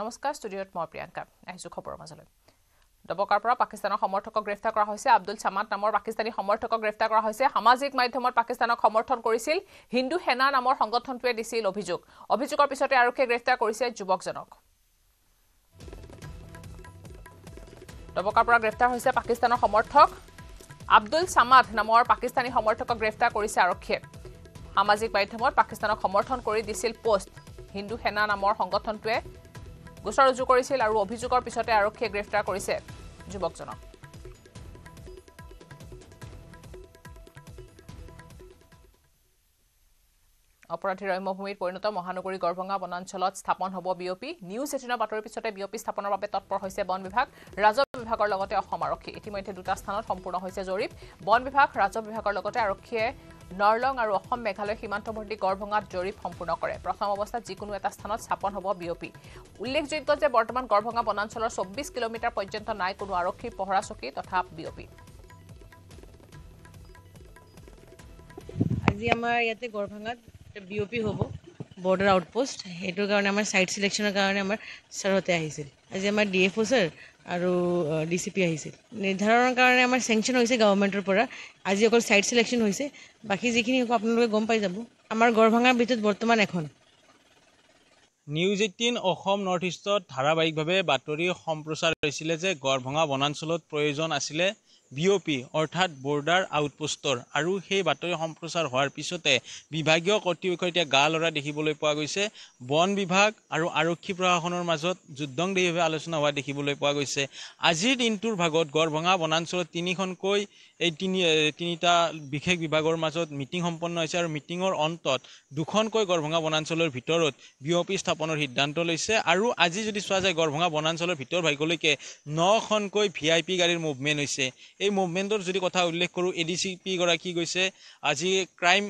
নমস্কাৰ ষ্টুডিঅ'ত মই প্ৰিয়াংকা আহিছো খবৰৰ মাজলৈ দবকাৰ পৰা পাকিস্তানৰ সমৰ্থকক গ্ৰেফতাৰ কৰা হৈছে আব্দুল সামাদ নামৰ পাকিস্তানী সমৰ্থকক গ্ৰেফতাৰ কৰা হৈছে সামাজিক মাধ্যমত পাকিস্তানক সমৰ্থন কৰিছিল হিন্দু সেনা নামৰ সংগঠনটোৱে দিছিল অভিযোগৰ পিছতে আৰক্ষীয়ে গ্ৰেফতাৰ কৰিছে যুৱকজনক দবকাৰ পৰা গ্ৰেফতাৰ হৈছে পাকিস্তানৰ সমৰ্থক আব্দুল সামাদ নামৰ পাকিস্তানী সমৰ্থকক গ্ৰেফতাৰ কৰিছে আৰক্ষীয়ে সামাজিক মাধ্যমত পাকিস্তানক সমৰ্থন কৰি দিছিল পোষ্ট হিন্দু সেনা নামৰ সংগঠনটোৱে গোচৰ ৰুজু কৰিছিল আৰু অভিযোগৰ পিছতে আৰক্ষীয়ে গ্ৰেফতাৰ কৰিছে যুৱকজনক অপৰাধী ৰম্যভূমিত পৰিণত মহানগৰী গড়ভঙা বনাঞ্চলত স্থাপন হ'ব বিঅপি নিউজ 18 বাতৰিৰ পিছতে বিঅপি স্থাপনৰ বাবে তৎপৰ হৈছে বন বিভাগ ৰাজহ বিভাগৰ লগতে অসম আৰক্ষী ইতিমধ্যে দুটা স্থানত সম্পূৰ্ণ হৈছে জৰীপ বন বিভাগ ৰাজহ বিভাগৰ লগতে আৰক্ষীয়ে নৰলং আৰু অসম মেঘালয় সীমান্তৱৰ্তী গড়ভঙাত জৰীপ সম্পূৰ্ণ কৰে প্ৰথম অৱস্থাত যিকোনো এটা স্থানত স্থাপন হ'ব বিঅপি উল্লেখযোগ্য যে বৰ্তমান গড়ভঙা বনাঞ্চলৰ 24 কিলোমিটাৰ পৰ্যন্ত নাই কোনো আৰক্ষী পহৰা চকী তথা বিঅপি আজি আমাৰ ইয়াতে গড়ভঙাত বিঅপি হ'ব বৰ্ডাৰ আউটপোষ্ট সেইটোৰ কাৰণে আমাৰ সাইট সিলেকশ্যনৰ কাৰণে আমাৰ ছাৰহঁতে আহিছিল আজি আমাৰ ডিএফঅ ছাৰ আৰু ডিচিপি আহিছিল নিৰ্ধাৰণৰ কাৰণে আমাৰ চেংচন হৈছে গভৰ্ণমেণ্টৰ পৰা আজি অকল সাইট সিলেকশ্যন হৈছে বাকী যিখিনি হ'ব আপোনালোকে গম পাই যাব আমাৰ গড়ভঙাৰ ভিতৰত বৰ্তমান এখন নিউজ 18 অসম নৰ্থ ইষ্টত ধাৰাবাহিকভাৱে বাতৰি সম্প্ৰচাৰ হৈছিলে যে গড়ভঙা বনাঞ্চলত প্ৰয়োজন আছিলে বিঅপি অৰ্থাৎ বৰ্ডাৰ আউটপোষ্টৰ আৰু সেই বাতৰি সম্প্ৰচাৰ হোৱাৰ পিছতে বিভাগীয় কৰ্তৃপক্ষ এতিয়া গা লৰা দেখিবলৈ পোৱা গৈছে বন বিভাগ আৰু আৰক্ষী প্ৰশাসনৰ মাজত যুদ্ধংদেহীভাৱে আলোচনা হোৱা দেখিবলৈ পোৱা গৈছে আজিৰ দিনটোৰ ভাগত গড়ভঙা বনাঞ্চলত তিনিখনকৈ এই তিনিটা বিশেষ বিভাগৰ মাজত মিটিং সম্পন্ন হৈছে আৰু মিটিঙৰ অন্তত দুখনকৈ গড়ভঙা বনাঞ্চলৰ ভিতৰত বিঅপি স্থাপনৰ সিদ্ধান্ত লৈছে আৰু আজি যদি চোৱা যায় গড়ভঙা বনাঞ্চলৰ ভিতৰ ভাগলৈকে 9খনকৈ ভিআইপি গাড়ীৰ মুভমেণ্ট হৈছে এই মুভমেণ্টৰ যদি কথা উল্লেখ কৰোঁ এডিচিপি গৰাকী গৈছে আজি ক্ৰাইম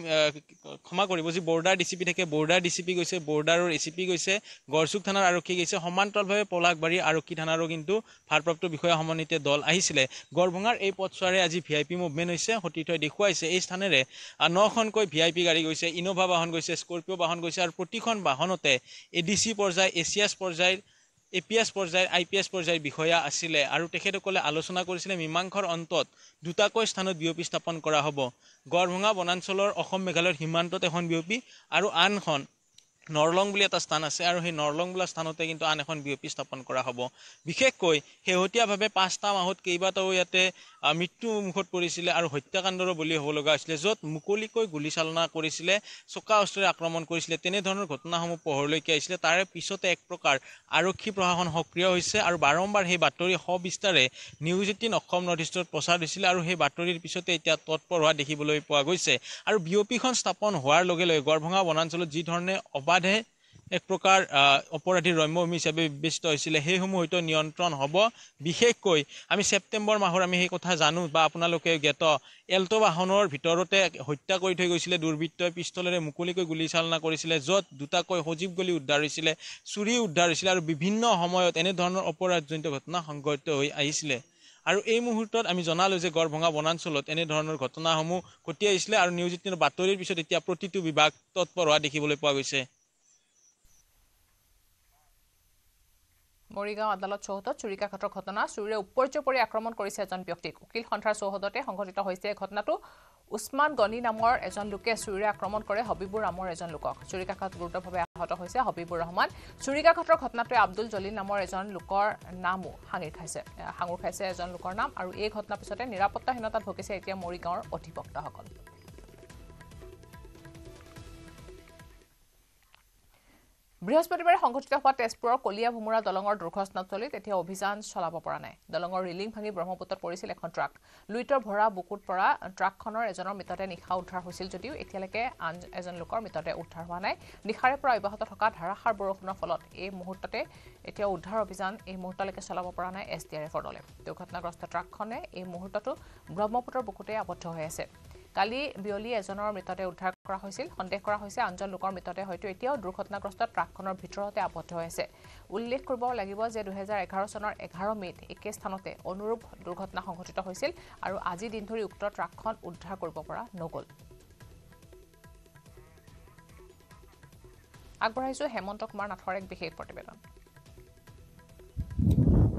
ক্ষমা কৰিব যি বৰ্ডাৰ ডিচিপি থাকে বৰ্ডাৰ ডিচিপি গৈছে বৰ্ডাৰৰ এচিপি গৈছে গড়চুক থানাৰ আৰক্ষী গৈছে সমান্তৰালভাৱে পলাশবাৰী আৰক্ষী থানাৰো কিন্তু ভাৰপ্ৰাপ্ত বিষয়া সমন্বিত দল আহিছিলে গড়ভঙাৰ এই পথছোৱাৰে আজি ভিআইপি মুভমেণ্ট হৈছে সতীৰ্থই দেখুৱাইছে এই স্থানেৰে 9খনকৈ ভিআইপি গাড়ী গৈছে ইনোভা বাহন গৈছে স্কৰপিঅ' বাহন গৈছে আৰু প্ৰতিখন বাহনতে এডিচি পৰ্যায় এছিয়াছ পৰ্যায়ৰ এপিএছ পৰ্যায়ৰ আইপিএছ পৰ্যায়ৰ বিষয়া আছিলে আৰু তেখেতসকলে আলোচনা কৰিছিলে মীমাংসাৰ অন্তত দুটাকৈ স্থানত বিঅপি স্থাপন কৰা হ'ব গড়ভঙা বনাঞ্চলৰ অসম মেঘালয়ৰ সীমান্তত এখন বিঅপি আৰু আনখন নৰলং বুলি এটা স্থান আছে আৰু সেই নৰলং বোলা স্থানতে কিন্তু আন এখন বিঅপি স্থাপন কৰা হ'ব বিশেষকৈ শেহতীয়াভাৱে 5টা মাহত কেইবাটাও ইয়াতে মৃত্যু মুখত পৰিছিলে আৰু হত্যাকাণ্ডৰো বলি হ'ব লগা হৈছিলে য'ত মুকলিকৈ গুলীচালনা কৰিছিলে চকা অস্ত্ৰেৰে আক্ৰমণ কৰিছিলে তেনেধৰণৰ ঘটনাসমূহ পোহৰলৈকে আহিছিলে তাৰে পিছতে এক প্ৰকাৰ আৰক্ষী প্ৰশাসন সক্ৰিয় হৈছে আৰু বাৰম্বাৰ সেই বাতৰি সবিস্তাৰে নিউজ 18 অসম নৰ্থ ইষ্টত প্ৰচাৰ হৈছিলে আৰু সেই বাতৰিৰ পিছতে এতিয়া তৎপৰ হোৱা দেখিবলৈ পোৱা গৈছে আৰু বিঅপিখন স্থাপন হোৱাৰ লগে লগে গড়ভঙা বনাঞ্চলত যি ধৰণে অবাধে এক প্ৰকাৰ অপৰাধী ৰম্যভূমি হিচাপে বিবেচিত হৈছিলে সেইসমূহ হয়তো নিয়ন্ত্ৰণ হ'ব বিশেষকৈ আমি ছেপ্টেম্বৰ মাহৰ আমি সেই কথা জানো বা আপোনালোকে জ্ঞাত এল্টো বাহনৰ ভিতৰতে হত্যা কৰি থৈ গৈছিলে দুৰ্বৃত্তই পিষ্টলেৰে মুকলিকৈ গুলীচালনা কৰিছিলে য'ত দুটাকৈ সজীৱ গুলী উদ্ধাৰ হৈছিলে চুৰি উদ্ধাৰ হৈছিলে আৰু বিভিন্ন সময়ত এনেধৰণৰ অপৰাধজনিত ঘটনা সংঘটিত হৈ আহিছিলে আৰু এই মুহূৰ্তত আমি জনালো যে গড়ভঙা বনাঞ্চলত এনেধৰণৰ ঘটনাসমূহ ঘটি আহিছিলে আৰু নিউজ 18 বাতৰিৰ পিছত এতিয়া প্ৰতিটো বিভাগ তৎপৰ হোৱা দেখিবলৈ পোৱা গৈছে মৰিগাঁও আদালত চৌহদত চুৰিকাঘাটৰ ঘটনা চুৰিৰে উপৰ্য পৰি আক্ৰমণ কৰিছে এজন ব্যক্তিক উকিল সন্থাৰ চৌহদতে সংঘটিত হৈছে ঘটনাটো উছমান গনি নামৰ এজন লোকে চুৰিৰে আক্ৰমণ কৰে হবিবুৰ নামৰ এজন লোকক চুৰিকাঘাট গুৰুতৰভাৱে আহত হৈছে হবিবুৰ ৰহমান চুৰিকাঘাটৰ ঘটনাটোৱে আব্দুল জলিল নামৰ এজন লোকৰ নামো সাঙুৰ খাইছে এজন লোকৰ নাম আৰু এই ঘটনাৰ পিছতে নিৰাপত্তাহীনতাত ভুগিছে এতিয়া মৰিগাঁৱৰ অধিবক্তাসকল বৃহস্পতিবাৰে সংঘটিত হোৱা তেজপুৰৰ কলিয়া ভুমুৰা দলঙৰ দুৰ্ঘটনাস্থলীত এতিয়া অভিযান চলাব পৰা নাই দলঙৰ ৰিলিং ভাঙি ব্ৰহ্মপুত্ৰত পৰিছিল এখন ট্ৰাক লুইটৰ ভৰা বুকুত পৰা ট্ৰাকখনৰ এজনৰ মৃতদেহ নিশা উদ্ধাৰ হৈছিল যদিও এতিয়ালৈকে আন এজন লোকৰ মৃতদেহ উদ্ধাৰ হোৱা নাই নিশাৰে পৰা অব্যাহত থকা ধাৰাসাৰ বৰষুণৰ ফলত এই মুহূৰ্ততে এতিয়া উদ্ধাৰ অভিযান এই মুহূৰ্তলৈকে চলাব পৰা নাই এছডিআৰএফৰ দলে দুৰ্ঘটনাগ্ৰস্ত ট্ৰাকখনে এই মুহূৰ্ততো ব্ৰহ্মপুত্ৰৰ বুকুতে আবদ্ধ হৈ আছে কালি বিয়লি এজনৰ মৃতদেহ উদ্ধাৰ কৰা হৈছিল সন্দেহ কৰা হৈছে আনজন লোকৰ মৃতদেহ হয়তো এতিয়াও দুৰ্ঘটনাগ্ৰস্ত ট্ৰাকখনৰ ভিতৰতে আবদ্ধ হৈ আছে উল্লেখ কৰিব লাগিব যে 2011 চনৰ 11 মেত একে স্থানতে অনুৰূপ দুৰ্ঘটনা সংঘটিত হৈছিল আৰু আজি দিন ধৰি উক্ত ট্ৰাকখন উদ্ধাৰ কৰিব পৰা নগল আগবঢ়াইছো হেমন্ত কুমাৰ নাথৰ এক বিশেষ প্ৰতিবেদন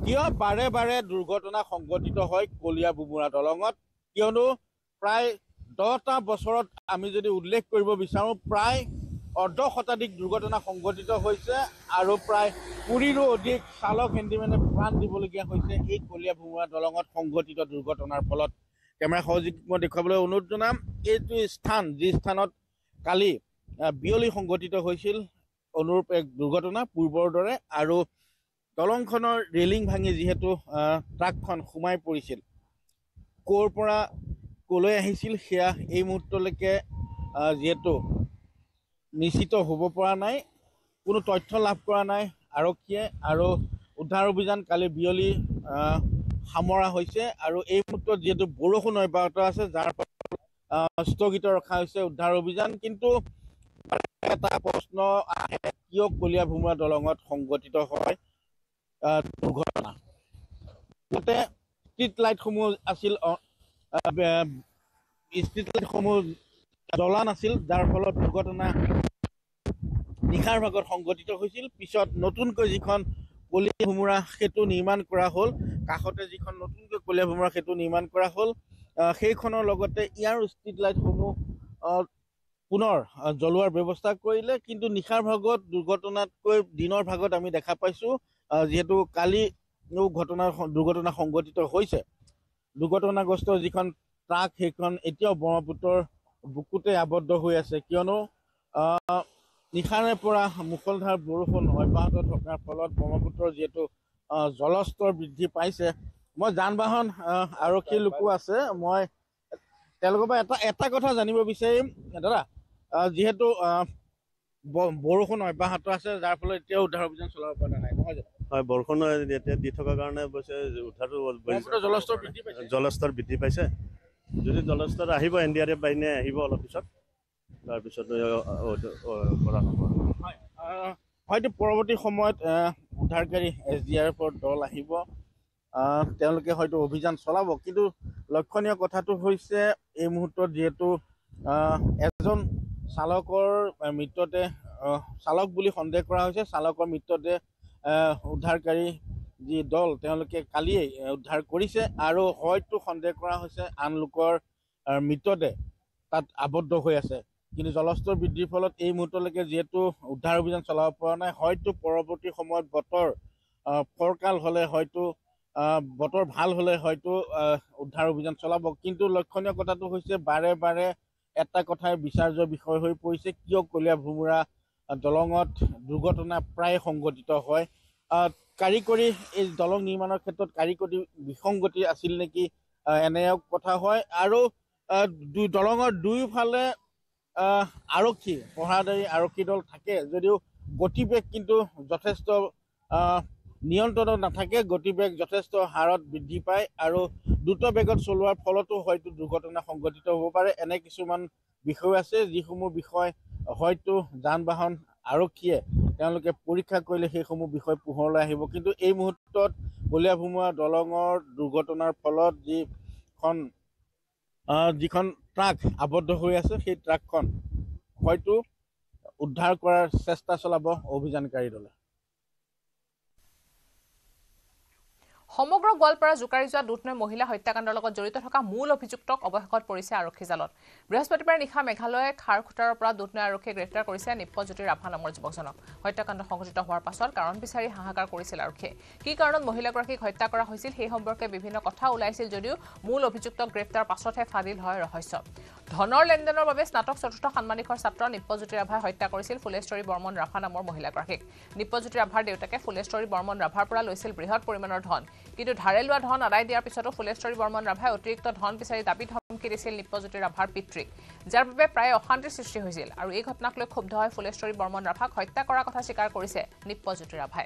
কিয় বাৰে বাৰে দুৰ্ঘটনা সংঘটিত হয় কলীয়া ভোমোৰা দলঙত কিয়নো প্ৰায় 10টা বছৰত আমি যদি উল্লেখ কৰিব বিচাৰোঁ প্ৰায় অৰ্ধ শতাধিক দুৰ্ঘটনা সংঘটিত হৈছে আৰু প্ৰায় 20ৰো অধিক চালক হেণ্ডিমেনে প্ৰাণ দিবলগীয়া হৈছে এই কলীয়া ভোমোৰা দলঙত সংঘটিত দুৰ্ঘটনাৰ ফলত কেমেৰা সহযোগীক মই দেখুৱাবলৈ অনুৰোধ জনাম এইটো স্থান যি স্থানত কালি বিয়লি সংঘটিত হৈছিল অনুৰূপ এক দুৰ্ঘটনা পূৰ্বৰ দৰে আৰু দলংখনৰ ৰেলিং ভাঙি যিহেতু ট্ৰাকখন সোমাই পৰিছিল ক'ৰ পৰা ক'লৈ আহিছিল সেয়া এই মুহূৰ্তলৈকে যিহেতু নিশ্চিত হ'ব পৰা নাই কোনো তথ্য লাভ কৰা নাই আৰক্ষীয়ে আৰু উদ্ধাৰ অভিযান কালি বিয়লি সামৰা হৈছে আৰু এই মুহূৰ্তত যিহেতু বৰষুণ অব্যাহত আছে যাৰ ফলত স্থগিত ৰখা হৈছে উদ্ধাৰ অভিযান কিন্তু এটা প্ৰশ্ন আহে কিয় কলীয়া ভোমোৰা দলঙত সংঘটিত হয় দুৰ্ঘটনা যাতে ষ্ট্ৰীট লাইটসমূহ আছিল ষ্ট্ৰীট লাইটসমূহ জ্বলা নাছিল যাৰ ফলত দুৰ্ঘটনা নিশাৰ ভাগত সংঘটিত হৈছিল পিছত নতুনকৈ যিখন কলীয়া ভোমোৰা সেতু নিৰ্মাণ কৰা হ'ল কাষতে যিখন নতুনকৈ কলীয়া ভোমোৰা সেতু নিৰ্মাণ কৰা হ'ল সেইখনৰ লগতে ইয়াৰ ষ্ট্ৰীট লাইটসমূহ পুনৰ জ্বলোৱাৰ ব্যৱস্থা কৰিলে কিন্তু নিশাৰ ভাগত দুৰ্ঘটনাতকৈ দিনৰ ভাগত আমি দেখা পাইছোঁ যিহেতু কালি দুৰ্ঘটনা সংঘটিত হৈছে দুৰ্ঘটনাগ্ৰস্ত যিখন ট্ৰাক সেইখন এতিয়াও ব্ৰহ্মপুত্ৰৰ বুকুতে আবদ্ধ হৈ আছে কিয়নো নিশাৰে পৰা মুষলধাৰ বৰষুণ অব্যাহত থকাৰ ফলত ব্ৰহ্মপুত্ৰৰ যিহেতু জলস্তৰ বৃদ্ধি পাইছে মই যান বাহন আৰক্ষীৰ লোকো আছে মই তেওঁলোকৰ পৰা এটা কথা জানিব বিচাৰিম দাদা যিহেতু বৰষুণ অব্যাহত আছে যাৰ ফলত এতিয়াও উদ্ধাৰ অভিযান চলাব পৰা নাই নহয় জানো হয় বৰষুণ এতিয়া দি থকাৰ কাৰণে অৱশ্যে উদ্ধাৰটো জলস্তৰ বৃদ্ধি পাইছে যদি জলস্তৰ আহিব NDRF বাহিনী আহিব অলপ পিছত তাৰপিছত কৰা হ'ব হয়তো পৰৱৰ্তী সময়ত উদ্ধাৰকাৰী SDRFৰ দল আহিব তেওঁলোকে হয়তো অভিযান চলাব কিন্তু লক্ষণীয় কথাটো হৈছে এই মুহূৰ্তত যিহেতু এজন চালকৰ মৃত্যুতে চালক বুলি সন্দেহ কৰা হৈছে চালকৰ মৃত্যুতে উদ্ধাৰকাৰী যি দল তেওঁলোকে কালিয়েই উদ্ধাৰ কৰিছে আৰু হয়তো সন্দেহ কৰা হৈছে আন লোকৰ মৃত্যুতে তাত আবদ্ধ হৈ আছে কিন্তু জলস্তৰ বৃদ্ধিৰ ফলত এই মুহূৰ্তলৈকে যিহেতু উদ্ধাৰ অভিযান চলাব পৰা নাই হয়তো পৰৱৰ্তী সময়ত বতৰ ফৰকাল হ'লে হয়তো বতৰ ভাল হ'লে হয়তো উদ্ধাৰ অভিযান চলাব কিন্তু লক্ষণীয় কথাটো হৈছে বাৰে বাৰে এটা কথাই বিচাৰ্য বিষয় হৈ পৰিছে কিয় কলীয়া ভোমোৰা দলঙত দুৰ্ঘটনা প্ৰায় সংঘটিত হয় কাৰিকৰী এই দলং নিৰ্মাণৰ ক্ষেত্ৰত কাৰিকৰী বিসংগতি আছিল নেকি এনে কথা হয় আৰু দলঙৰ দুয়োফালে আৰক্ষী পহৰাদাৰী আৰক্ষী দল থাকে যদিও গতিবেগ কিন্তু যথেষ্ট নিয়ন্ত্ৰণত নাথাকে গতিবেগ যথেষ্ট হাৰত বৃদ্ধি পায় আৰু দ্ৰুত বেগত চলোৱাৰ ফলতো হয়তো দুৰ্ঘটনা সংঘটিত হ'ব পাৰে এনে কিছুমান বিষয় আছে যিসমূহ বিষয় হয়তো যান বাহন আৰক্ষীয়ে তেওঁলোকে পৰীক্ষা কৰিলে সেইসমূহ বিষয় পোহৰলৈ আহিব কিন্তু এই মুহূৰ্তত কলীয়া ভোমোৰা দলঙৰ দুৰ্ঘটনাৰ ফলত যিখন ট্ৰাক আবদ্ধ হৈ আছে সেই ট্ৰাকখন হয়তো উদ্ধাৰ কৰাৰ চেষ্টা চলাব অভিযানকাৰী দলে সমগ্ৰ গোৱালপাৰা জোকাৰি যোৱা দুধনৈ মহিলা হত্যাকাণ্ডৰ লগত জড়িত থকা মূল অভিযুক্তক অৱশেষত পৰিছে আৰক্ষী জালত বৃহস্পতিবাৰে নিশা মেঘালয় খাৰখুটাৰৰ পৰা দুধনৈ আৰক্ষীয়ে গ্ৰেপ্তাৰ কৰিছে নিপ্পজ্যোতি ৰাভা নামৰ যুৱকজনক হত্যাকাণ্ড সংঘটিত হোৱাৰ পাছত কাৰণ বিচাৰি হাহাকাৰ কৰিছিল আৰক্ষীয়ে কি কাৰণত মহিলাগৰাকীক হত্যা কৰা হৈছিল সেই সম্পৰ্কে বিভিন্ন কথা ওলাইছিল যদিও মূল অভিযুক্তক গ্ৰেপ্তাৰ পাছতহে ফাদিল হয় ৰহস্য ধনৰ লেনদেনৰ বাবে স্নাতক চতুৰ্থ সন্মানিকৰ ছাত্ৰ নিপ্পজ্যোতি ৰাভাই হত্যা কৰিছিল ফুলেশ্বৰী বৰ্মন ৰাভা নামৰ মহিলাগৰাকীক নিপ্পজ্যোতি ৰাভাৰ দেউতাকে ফুলেশ্বৰী বৰ্মন ৰাভাৰ পৰা লৈছিল বৃহৎ পৰিমাণৰ ধন কিন্তু ধাৰে লোৱা ধন আদায় দিয়াৰ পিছতো ফুলেশ্বৰী বৰ্মন ৰাভাই অতিৰিক্ত ধন বিচাৰি দাবী ধমকি দিছিল নিপ্পজ্যোতি ৰাভাৰ পিতৃক যাৰ বাবে প্ৰায় অশান্তিৰ সৃষ্টি হৈছিল আৰু এই ঘটনাক লৈ ক্ষুব্ধ হৈ ফুলেশ্বৰী বৰ্মন ৰাভাক হত্যা কৰাৰ কথা স্বীকাৰ কৰিছে নিপ্পজ্যোতি ৰাভাই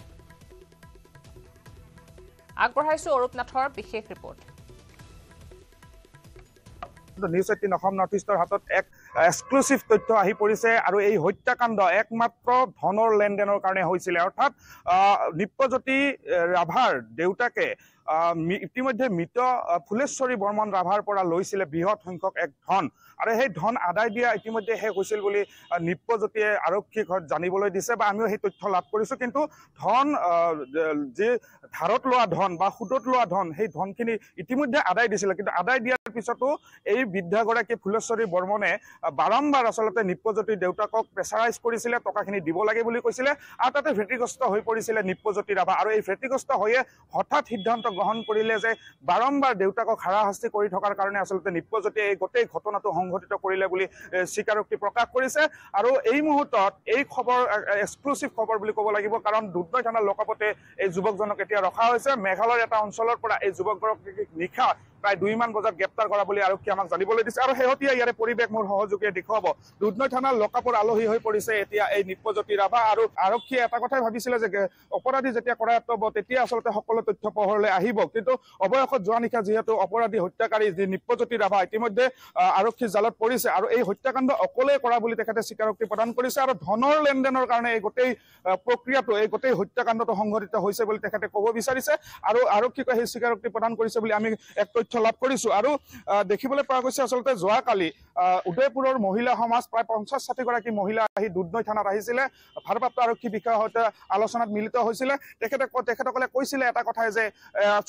আগবঢ়াইছো অৰূপ নাথৰ বিশেষ ৰিপৰ্ট নিউজ 18 অসম নৰ্থ ইষ্টৰ হাতত এক এক্সক্লুসিভ তথ্য আহি পৰিছে আৰু এই হত্যাকাণ্ড একমাত্ৰ ধনৰ লেনদেনৰ কাৰণে হৈছিল অৰ্থাৎ নিপ্পজ্যোতি ৰাভাৰ দেউতাকে ইতিমধ্যে মৃত ফুলেশ্বৰী বৰ্মন ৰাভাৰ পৰা লৈছিলে বৃহৎ সংখ্যক এক ধন আৰু সেই ধন আদায় দিয়া ইতিমধ্যে শেষ হৈছিল বুলি নিপ্পজ্যোতিয়ে আৰক্ষীক জানিবলৈ দিছে বা আমিও সেই তথ্য লাভ কৰিছো কিন্তু ধন যে ধাৰত লোৱা ধন বা সুদত লোৱা ধন সেই ধনখিনি ইতিমধ্যে আদায় দিছিলে কিন্তু আদায় দিয়াৰ পিছতো এই বৃদ্ধাগৰাকী ফুলেশ্বৰী বৰ্মনে বাৰম্বাৰ আচলতে নিপ্পজ্যোতিৰ দেউতাকক প্ৰেছাৰাইজ কৰিছিলে টকাখিনি দিব লাগে বুলি কৈছিলে আৰু তাতে ভেটিগ্ৰস্ত হৈ পৰিছিলে নিপ্পজ্যোতি ৰাভা আৰু এই ভেটিগ্ৰস্ত হৈয়ে হঠাৎ সিদ্ধান্ত গ্ৰহণ কৰিলে যে বাৰম্বাৰ দেউতাকক হাৰাশাস্তি কৰি থকাৰ কাৰণে আচলতে নিপ্পজ্যোতিয়ে এই গোটেই ঘটনাটো সংঘটিত কৰিলে বুলি স্বীকাৰোক্তি প্ৰকাশ কৰিছে আৰু এই মুহূৰ্তত এই খবৰ এক্সক্লুচিভ খবৰ বুলি ক'ব লাগিব কাৰণ দুধনৈ থানাৰ লকআপতে এই যুৱকজনক এতিয়া ৰখা হৈছে মেঘালয়ৰ এটা অঞ্চলৰ পৰা এই যুৱকগৰাকীক নিশা প্ৰায় 2 মান বজাত গ্ৰেপ্তাৰ কৰা বুলি আৰক্ষীয়ে আমাক জানিবলৈ দিছে আৰু শেহতীয়া ইয়াৰে পৰিৱেশ মোৰ সহযোগীয়ে দেখুৱাব দুধনৈ থানাৰ লকআপৰ আলহী হৈ পৰিছে এতিয়া এই নিপ্পজ্যোতি ৰাভা আৰু আৰক্ষীয়ে এটা কথাই ভাবিছিলে যে অপৰাধী যেতিয়া কৰায়ত্ব হ'ব তেতিয়া আচলতে সকলো তথ্য পোহৰলৈ আহিব কিন্তু অৱশেষত যোৱা নিশা যিহেতু অপৰাধী হত্যাকাৰী যি নিপ্পজ্যোতি ৰাভা ইতিমধ্যে আৰক্ষীৰ জালত পৰিছে আৰু এই হত্যাকাণ্ড অকলে কৰা বুলি তেখেতে স্বীকাৰোক্তি প্ৰদান কৰিছে আৰু ধনৰ লেনদেনৰ কাৰণে এই গোটেই প্ৰক্ৰিয়াটো এই গোটেই হত্যাকাণ্ডটো সংঘটিত হৈছে বুলি তেখেতে ক'ব বিচাৰিছে আৰু আৰক্ষীক সেই স্বীকাৰোক্তি প্ৰদান কৰিছে বুলি আমি এক তথ্য লাভ কৰিছো আৰু দেখিবলৈ পোৱা গৈছে আচলতে যোৱাকালি উদয়পুৰৰ মহিলা সমাজ প্ৰায় 50-60 গৰাকী মহিলা আহি দুধনৈ থানাত আহিছিলে ভাৰপ্ৰাপ্ত আৰক্ষী বিষয়াৰ সৈতে আলোচনাত মিলিত হৈছিলে তেখেতসকলে কৈছিলে এটা কথাই যে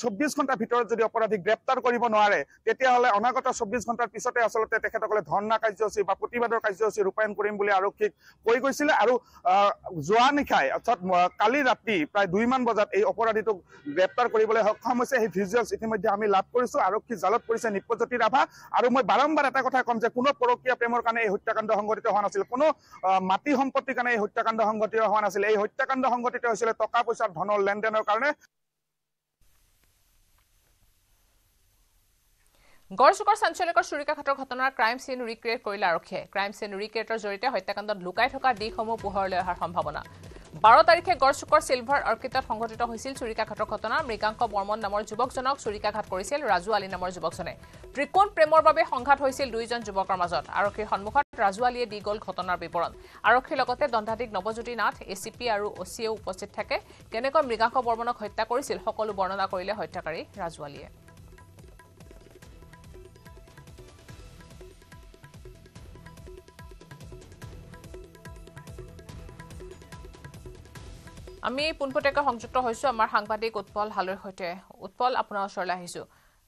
24 ঘণ্টাৰ ভিতৰত যদি অপৰাধীক গ্ৰেপ্তাৰ কৰিব নোৱাৰে তেতিয়াহ'লে অনাগত 24 ঘণ্টাৰ পিছতে আচলতে তেখেতসকলে ধৰ্ণা কাৰ্যসূচী বা প্ৰতিবাদৰ কাৰ্যসূচী ৰূপায়ণ কৰিম বুলি আৰক্ষীক কৈ গৈছিলে আৰু যোৱা নিশাই অৰ্থাৎ কালি ৰাতি প্ৰায় 2 মান বজাত এই অপৰাধীটোক গ্ৰেপ্তাৰ কৰিবলৈ সক্ষম হৈছে এই ভিজুৱেলছ ইতিমধ্যে আমি লাভ কৰিছো আৰক্ষী জালত পৰিছে নিপ্পজ্যোতি ৰাভা আৰু মই বাৰম্বাৰ এটা কথা ক'ম যে কোনো পৰকীয়া প্ৰেমৰ কাৰণে এই হত্যাকাণ্ড সংঘটিত হোৱা নাছিল কোনো মাটি সম্পত্তিৰ কাৰণে এই হত্যাকাণ্ড সংঘটিত হোৱা নাছিল এই হত্যাকাণ্ড সংঘটিত হৈছিল টকা পইচাৰ ধনৰ লেনদেনৰ কাৰণে গড়চুকৰ চাঞ্চল্যকৰ চুৰিকাঘাটৰ ঘটনাৰ ক্ৰাইম চিন ৰিক্ৰিয়েট কৰিলে আৰক্ষীয়ে ক্ৰাইম চিন ৰিক্ৰিয়েটৰ জৰিয়তে হত্যাকাণ্ডত লুকাই থকা দিশসমূহ পোহৰলৈ অহাৰ সম্ভাৱনা 12 তাৰিখে গড়চুকৰ চিলভাৰ অৰ্কিডত সংঘটিত হৈছিল চুৰিকাঘাটৰ ঘটনা মৃগাংক বৰ্মন নামৰ যুৱকজনক চুৰিকাঘাট কৰিছিল ৰাজু আলী নামৰ যুৱকজনে ত্ৰিকোণ প্ৰেমৰ বাবে সংঘাত হৈছিল দুইজন যুৱকৰ মাজত আৰক্ষীৰ সন্মুখত ৰাজু আলীয়ে দি গ'ল ঘটনাৰ বিৱৰণ আৰক্ষীৰ লগতে দণ্ডাধীশ নৱজ্যোতি নাথ এচিপি আৰু অচিয়ে উপস্থিত থাকে কেনেকৈ মৃগাংক বৰ্মনক হত্যা কৰিছিল সকলো বৰ্ণনা কৰিলে হত্যাকাৰী ৰাজু আলীয়ে আমি পুনপটীয়াকৈ সংযুক্ত হৈছো আমাৰ সাংবাদিক উৎপল হালৈৰ সৈতে উৎপল আপোনাৰ ওচৰলৈ আহিছো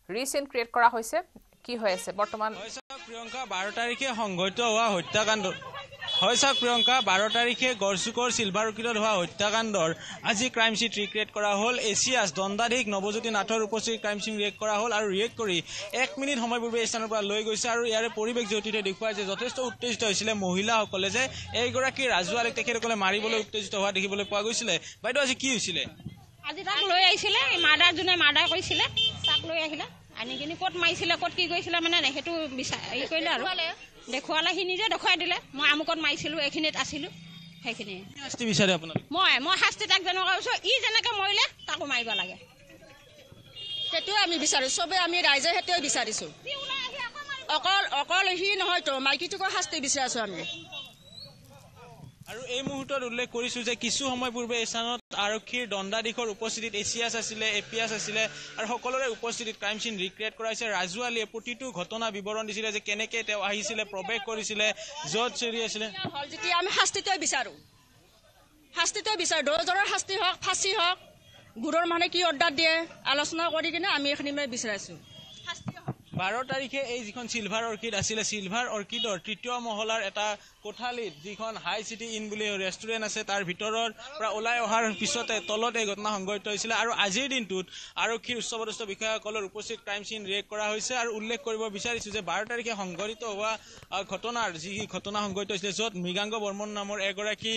ৰিচিন ক্ৰিয়েট কৰা হৈছে কি হৈ আছে বৰ্তমান প্ৰিয়ংকা 12 তাৰিখে সংঘটিত হোৱা হত্যাকাণ্ড প্ৰিয়ংকা 12 তাৰিখে গড়চুকৰ চিলভাৰ অৰ্কিডত হোৱা হত্যাকাণ্ডৰ আজি ক্ৰাইম চিট ৰিক্ৰিয়েট কৰা হ'ল এছিয়াছ দণ্ডাধীশ নৱজ্যোতি নাথৰ উপস্থিত ক্ৰাইম চিন ৰিয়েক্ট কৰা হ'ল আৰু ৰিয়েক্ট কৰি 1 মিনিট সময় পূৰ্বে এই স্থানৰ পৰা লৈ গৈছে আৰু ইয়াৰে পৰিৱেশ জ্যোতিতে দেখুৱাই যে যথেষ্ট উত্তেজিত হৈছিলে মহিলাসকলে যে এইগৰাকী ৰাজু আলীক তেখেতসকলে মাৰিবলৈ উত্তেজিত হোৱা দেখিবলৈ পোৱা গৈছিলে বাইদেউ আজি কি হৈছিলে আজি তাক লৈ আহিছিলে মাৰ্ডাৰ যোনে মাৰ্ডাৰ কৰিছিলে তাক লৈ আহিলে আনি কিনি ক'ত মাৰিছিলে ক'ত কি কৰিছিলে মানে সেইটো এই কৰিলে আৰু দেখুৱালে সি নিজে দেখুৱাই দিলে মই আমুকত মাৰিছিলোঁ এইখিনিত আছিলোঁ সেইখিনি শাস্তি বিচাৰে আপোনালোকে মই শাস্তি তাক যেনেকুৱা কৈছোঁ ই যেনেকৈ মৰিলে তাকো মাৰিব লাগে সেইটোৱে আমি বিচাৰোঁ চবেই আমি ৰাইজে সেইটোৱে বিচাৰিছোঁ অকল সি নহয়তো মাইকীটোকো শাস্তি বিচাৰিছোঁ আমি আৰু এই মুহূৰ্তত উল্লেখ কৰিছো যে কিছু সময় পূৰ্বে এই স্থানত আৰক্ষীৰ দণ্ডাধীশৰ উপস্থিতিত এছিয়াছ আছিলে এপিয়াছ আছিলে আৰু সকলোৰে উপস্থিতিত ক্ৰাইম চিন ৰিক্ৰিয়েট কৰা হৈছে ৰাজু আলীয়ে প্ৰতিটো ঘটনা বিৱৰণ দিছিলে যে কেনেকৈ তেওঁ আহিছিলে প্ৰৱেশ কৰিছিলে য'ত চৰি আছিলে যেতিয়া আমি শাস্তিটোৱে বিচাৰোঁ দহজনৰ শাস্তি হওক ফাঁচি হওক গুৰৰ মানে কি অৰ্ডাৰ দিয়ে আলোচনা কৰি কিনে আমি এইখিনি বিচাৰিছোঁ 12 তাৰিখে এই যিখন চিলভাৰ অৰ্কিড আছিলে চিলভাৰ অৰ্কিডৰ 3য় মহলাৰ এটা কোঠালিত যিখন হাই চিটি ইন বুলি ৰেষ্টুৰেণ্ট আছে তাৰ ভিতৰৰ পৰা ওলাই অহাৰ পিছতে তলত এই ঘটনা সংঘটিত হৈছিলে আৰু আজিৰ দিনটোত আৰক্ষীৰ উচ্চপদস্থ বিষয়াসকলৰ উপস্থিত ক্ৰাইম চিন ৰিয়েক্ট কৰা হৈছে আৰু উল্লেখ কৰিব বিচাৰিছোঁ যে 12 তাৰিখে সংঘটিত হোৱা ঘটনাৰ যি ঘটনা সংঘটিত হৈছিলে য'ত মৃগাংক বৰ্মন নামৰ এগৰাকী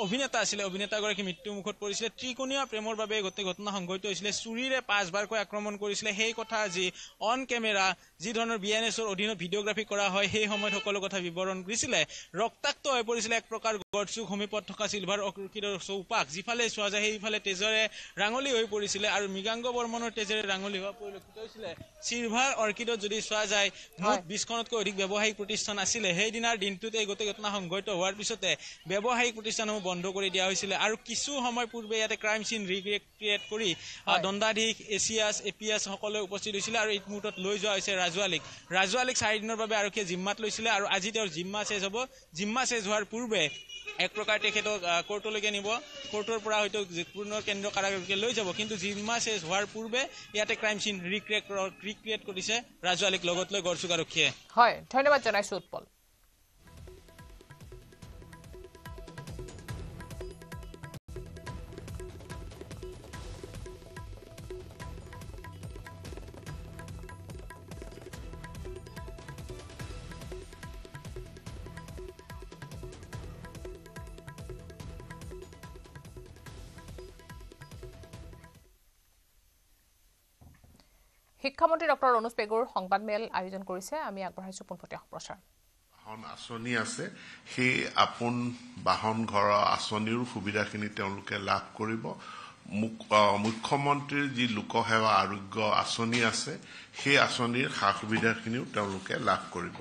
অভিনেতা আছিলে অভিনেতাগৰাকী মৃত্যুমুখত পৰিছিলে ত্ৰিকোণীয়া প্ৰেমৰ বাবে গোটেই ঘটনা সংঘটিত হৈছিলে চুৰিৰে 5বাৰকৈ আক্ৰমণ কৰিছিলে সেই কথা আজি অন কেমেৰা কৰা যি ধৰণৰ BNSৰ অধীনত ভিডিঅ'গ্ৰাফী কৰা হয় সেই সময়ত সকলো কথা বিৱৰণ কৰিছিলে ৰক্তাক্ত হৈ পৰিছিলে এক প্ৰকাৰ গড়চুক সমীপত থকা চিলভাৰ অৰ্কিডৰ চৌপাশ যিফালে চোৱা যায় সেইফালে তেজৰে ৰাঙলী হৈ পৰিছিলে আৰু মৃগাংগ বৰ্মনৰ তেজৰে ৰাঙলী হোৱা পৰিলক্ষিত হৈছিলে চিলভাৰ অৰ্কিডত যদি চোৱা যায় মুঠ 20খনতকৈ অধিক ব্যৱসায়িক প্ৰতিষ্ঠান আছিলে সেইদিনাৰ দিনটোত এই গোটেই ঘটনা সংঘটিত হোৱাৰ পিছতে ব্যৱসায়িক প্ৰতিষ্ঠানসমূহ বন্ধ কৰি দিয়া হৈছিলে আৰু কিছু সময় পূৰ্বে ইয়াতে ক্ৰাইম চিন ৰিক্ৰিয়েট কৰি দণ্ডাধীশ এপিএছ সকলে উপস্থিত হৈছিলে আৰু এই মুহূৰ্তত লৈ যোৱা হৈছে ৰাজুৱালীক 4 দিনৰ বাবে আৰক্ষীয়ে জিম্মাত লৈছিলে আৰু আজি তেওঁৰ জিম্মা চেজ হ'ব জিম্মা চেজ হোৱাৰ পূৰ্বে এক প্ৰকাৰ তেখেতক কোৰ্টলৈকে নিব কোৰ্টৰ পৰা হয়তো পুনৰ কেন্দ্ৰ কাৰাগাৰলৈকে লৈ যাব কিন্তু জিম্মা চেজ হোৱাৰ পূৰ্বে ইয়াতে ক্ৰাইম চিন ৰিক্ৰিয়েট কৰিছে ৰাজুৱালীক লগত লৈ গড়চুক আৰক্ষীয়ে হয় ধন্যবাদ জনাইছো উৎপল শিক্ষামন্ত্ৰী ডক্টৰ অনুজ পেগুৰ সংবাদমেল আয়োজন কৰিছে আমি আগবঢ়াইছো পোনপটীয়া সম্প্ৰচাৰ বাহন আঁচনি আছে সেই আপোন বাহন ঘৰৰ আঁচনিৰ সুবিধাখিনি তেওঁলোকে লাভ কৰিব মুখ্যমন্ত্ৰীৰ যি লোকসেৱা আৰোগ্য আঁচনি আছে সেই আঁচনিৰ সা সুবিধাখিনিও তেওঁলোকে লাভ কৰিব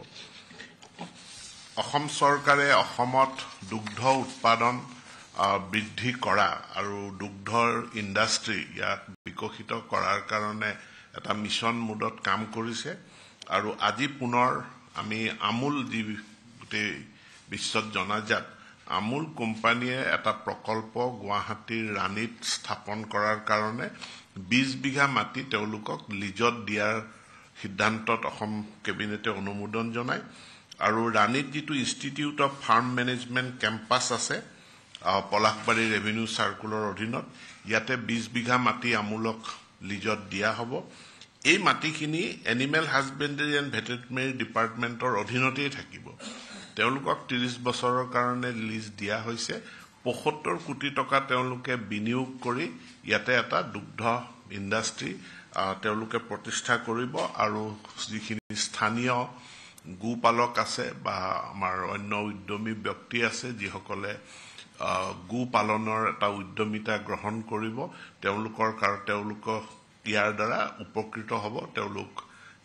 অসম চৰকাৰে অসমত দুগ্ধ উৎপাদন বৃদ্ধি কৰা আৰু দুগ্ধৰ ইণ্ডাষ্ট্ৰী ইয়াক বিকশিত কৰাৰ কাৰণে এটা মিছন মোডত কাম কৰিছে আৰু আজি পুনৰ আমি আমুল যি গোটেই বিশ্বত জনাজাত আমুল কোম্পানীয়ে এটা প্ৰকল্প গুৱাহাটীৰ ৰাণীত স্থাপন কৰাৰ কাৰণে 20 বিঘা মাটি তেওঁলোকক লিজত দিয়াৰ সিদ্ধান্তত অসম কেবিনেটে অনুমোদন জনায় আৰু ৰাণীত যিটো institute of farm management campus আছে পলাশবাৰী ৰেভিনিউ চাৰ্কুলৰ অধীনত ইয়াতে 20 বিঘা মাটি আমুলক লিজত দিয়া হ'ব এই মাটিখিনি এনিমেল হাজবেণ্ডাৰী এণ্ড ভেটেৰিনেৰী ডিপাৰ্টমেণ্টৰ অধীনতেই থাকিব তেওঁলোকক 30 বছৰৰ কাৰণে লিজ দিয়া হৈছে 75 কোটি টকা তেওঁলোকে বিনিয়োগ কৰি ইয়াতে এটা দুগ্ধ ইণ্ডাষ্ট্ৰী তেওঁলোকে প্ৰতিষ্ঠা কৰিব আৰু যিখিনি স্থানীয় গোপালক আছে বা আমাৰ অন্য উদ্যমী ব্যক্তি আছে যিসকলে গো পালনৰ এটা উদ্যমিতা গ্ৰহণ কৰিব তেওঁলোকৰ ইয়াৰ দ্বাৰা উপকৃত হ'ব তেওঁলোক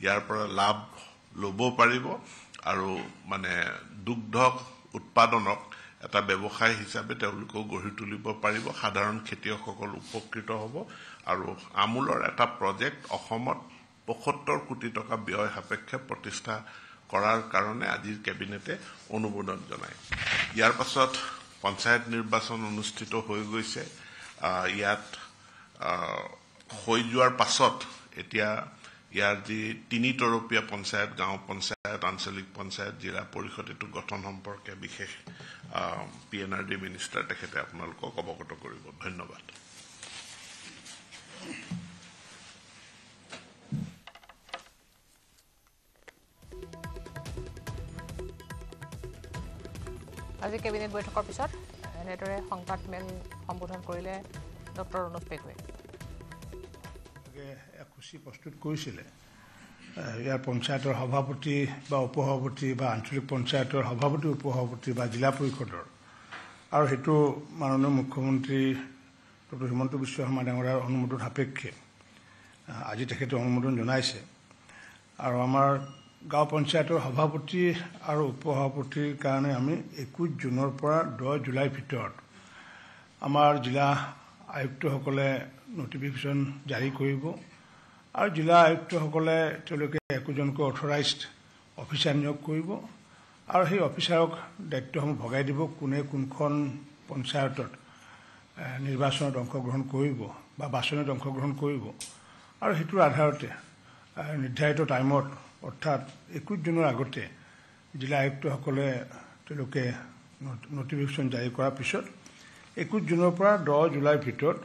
ইয়াৰ পৰা লাভ ল'ব পাৰিব আৰু মানে দুগ্ধ উৎপাদনক এটা ব্যৱসায় হিচাপে তেওঁলোকক গঢ়ি তুলিব পাৰিব সাধাৰণ খেতিয়কসকল উপকৃত হ'ব আৰু আমুলৰ এটা প্ৰজেক্ট অসমত 75 কোটি টকা ব্যয় সাপেক্ষে প্ৰতিষ্ঠা কৰাৰ কাৰণে আজিৰ কেবিনেটে অনুমোদন জনায় ইয়াৰ পাছত পঞ্চায়ত নিৰ্বাচন অনুষ্ঠিত হৈ গৈছে ইয়াত হৈ যোৱাৰ পাছত এতিয়া ইয়াৰ যি 3 তৰপীয়া পঞ্চায়ত গাঁও পঞ্চায়ত আঞ্চলিক পঞ্চায়ত জিলা পৰিষদ এটো গঠন সম্পৰ্কে বিশেষ PNRD মিনিষ্টাৰ তেখেতে আপোনালোকক অৱগত কৰিব ধন্যবাদ আজি কেবিনেট বৈঠকৰ পিছত এনেদৰে সংবাদমেল সম্বোধন কৰিলে ডক্টৰ অনুজ পেগুৱে খুচি প্ৰস্তুত কৰিছিলে ইয়াৰ পঞ্চায়তৰ সভাপতি বা উপসভাপতি বা আঞ্চলিক পঞ্চায়তৰ সভাপতি উপসভাপতি বা জিলা পৰিষদৰ আৰু হেতু মাননীয় মুখ্যমন্ত্ৰী ডক্টৰ হিমন্ত বিশ্ব শৰ্মা ডাঙৰীয়াৰ অনুমোদন সাপেক্ষে আজি তেখেতে অনুমোদন জনাইছে আৰু আমাৰ গাঁও পঞ্চায়তৰ সভাপতি আৰু উপসভাপতিৰ কাৰণে আমি 21 জুনৰ পৰা 10 জুলাইৰ ভিতৰত আমাৰ জিলা আয়ুক্তসকলে নটিফিকেশ্যন জাৰি কৰিব আৰু জিলা আয়ুক্তসকলে তেওঁলোকে একোজনকৈ অথৰাইজড অফিচাৰ নিয়োগ কৰিব আৰু সেই অফিচাৰক দায়িত্বসমূহ ভগাই দিব কোনে কোনখন পঞ্চায়তত নিৰ্বাচনত অংশগ্ৰহণ কৰিব বা বাছনিত অংশগ্ৰহণ কৰিব আৰু সেইটোৰ আধাৰতে নিৰ্ধাৰিত টাইমত অৰ্থাৎ 21 জুনৰ আগতে জিলা আয়ুক্তসকলে তেওঁলোকে নটিফিকেশ্যন জাৰি কৰাৰ পিছত 21 জুনৰ পৰা 10 জুলাইৰ ভিতৰত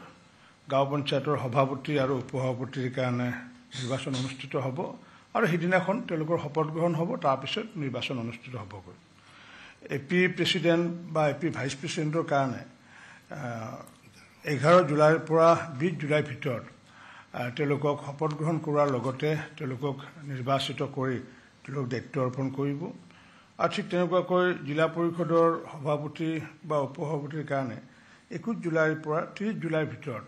গাঁও পঞ্চায়তৰ সভাপতি আৰু উপসভাপতিৰ কাৰণে নিৰ্বাচন অনুষ্ঠিত হ'ব আৰু সেইদিনাখন তেওঁলোকৰ শপত গ্ৰহণ হ'ব তাৰপিছত নিৰ্বাচন অনুষ্ঠিত হ'বগৈ AP প্ৰেচিডেণ্ট বা AP ভাইচ প্ৰেচিডেণ্টৰ কাৰণে 11 জুলাইৰ পৰা 20 জুলাইৰ ভিতৰত তেওঁলোকক শপত গ্ৰহণ কৰাৰ লগতে তেওঁলোকক নিৰ্বাচিত কৰি তেওঁলোকক দায়িত্ব অৰ্পণ কৰিব। আৰু ঠিক তেনেকুৱাকৈ জিলা পৰিষদৰ সভাপতি বা উপসভাপতিৰ কাৰণে 21 জুলাইৰ পৰা 30 জুলাইৰ ভিতৰত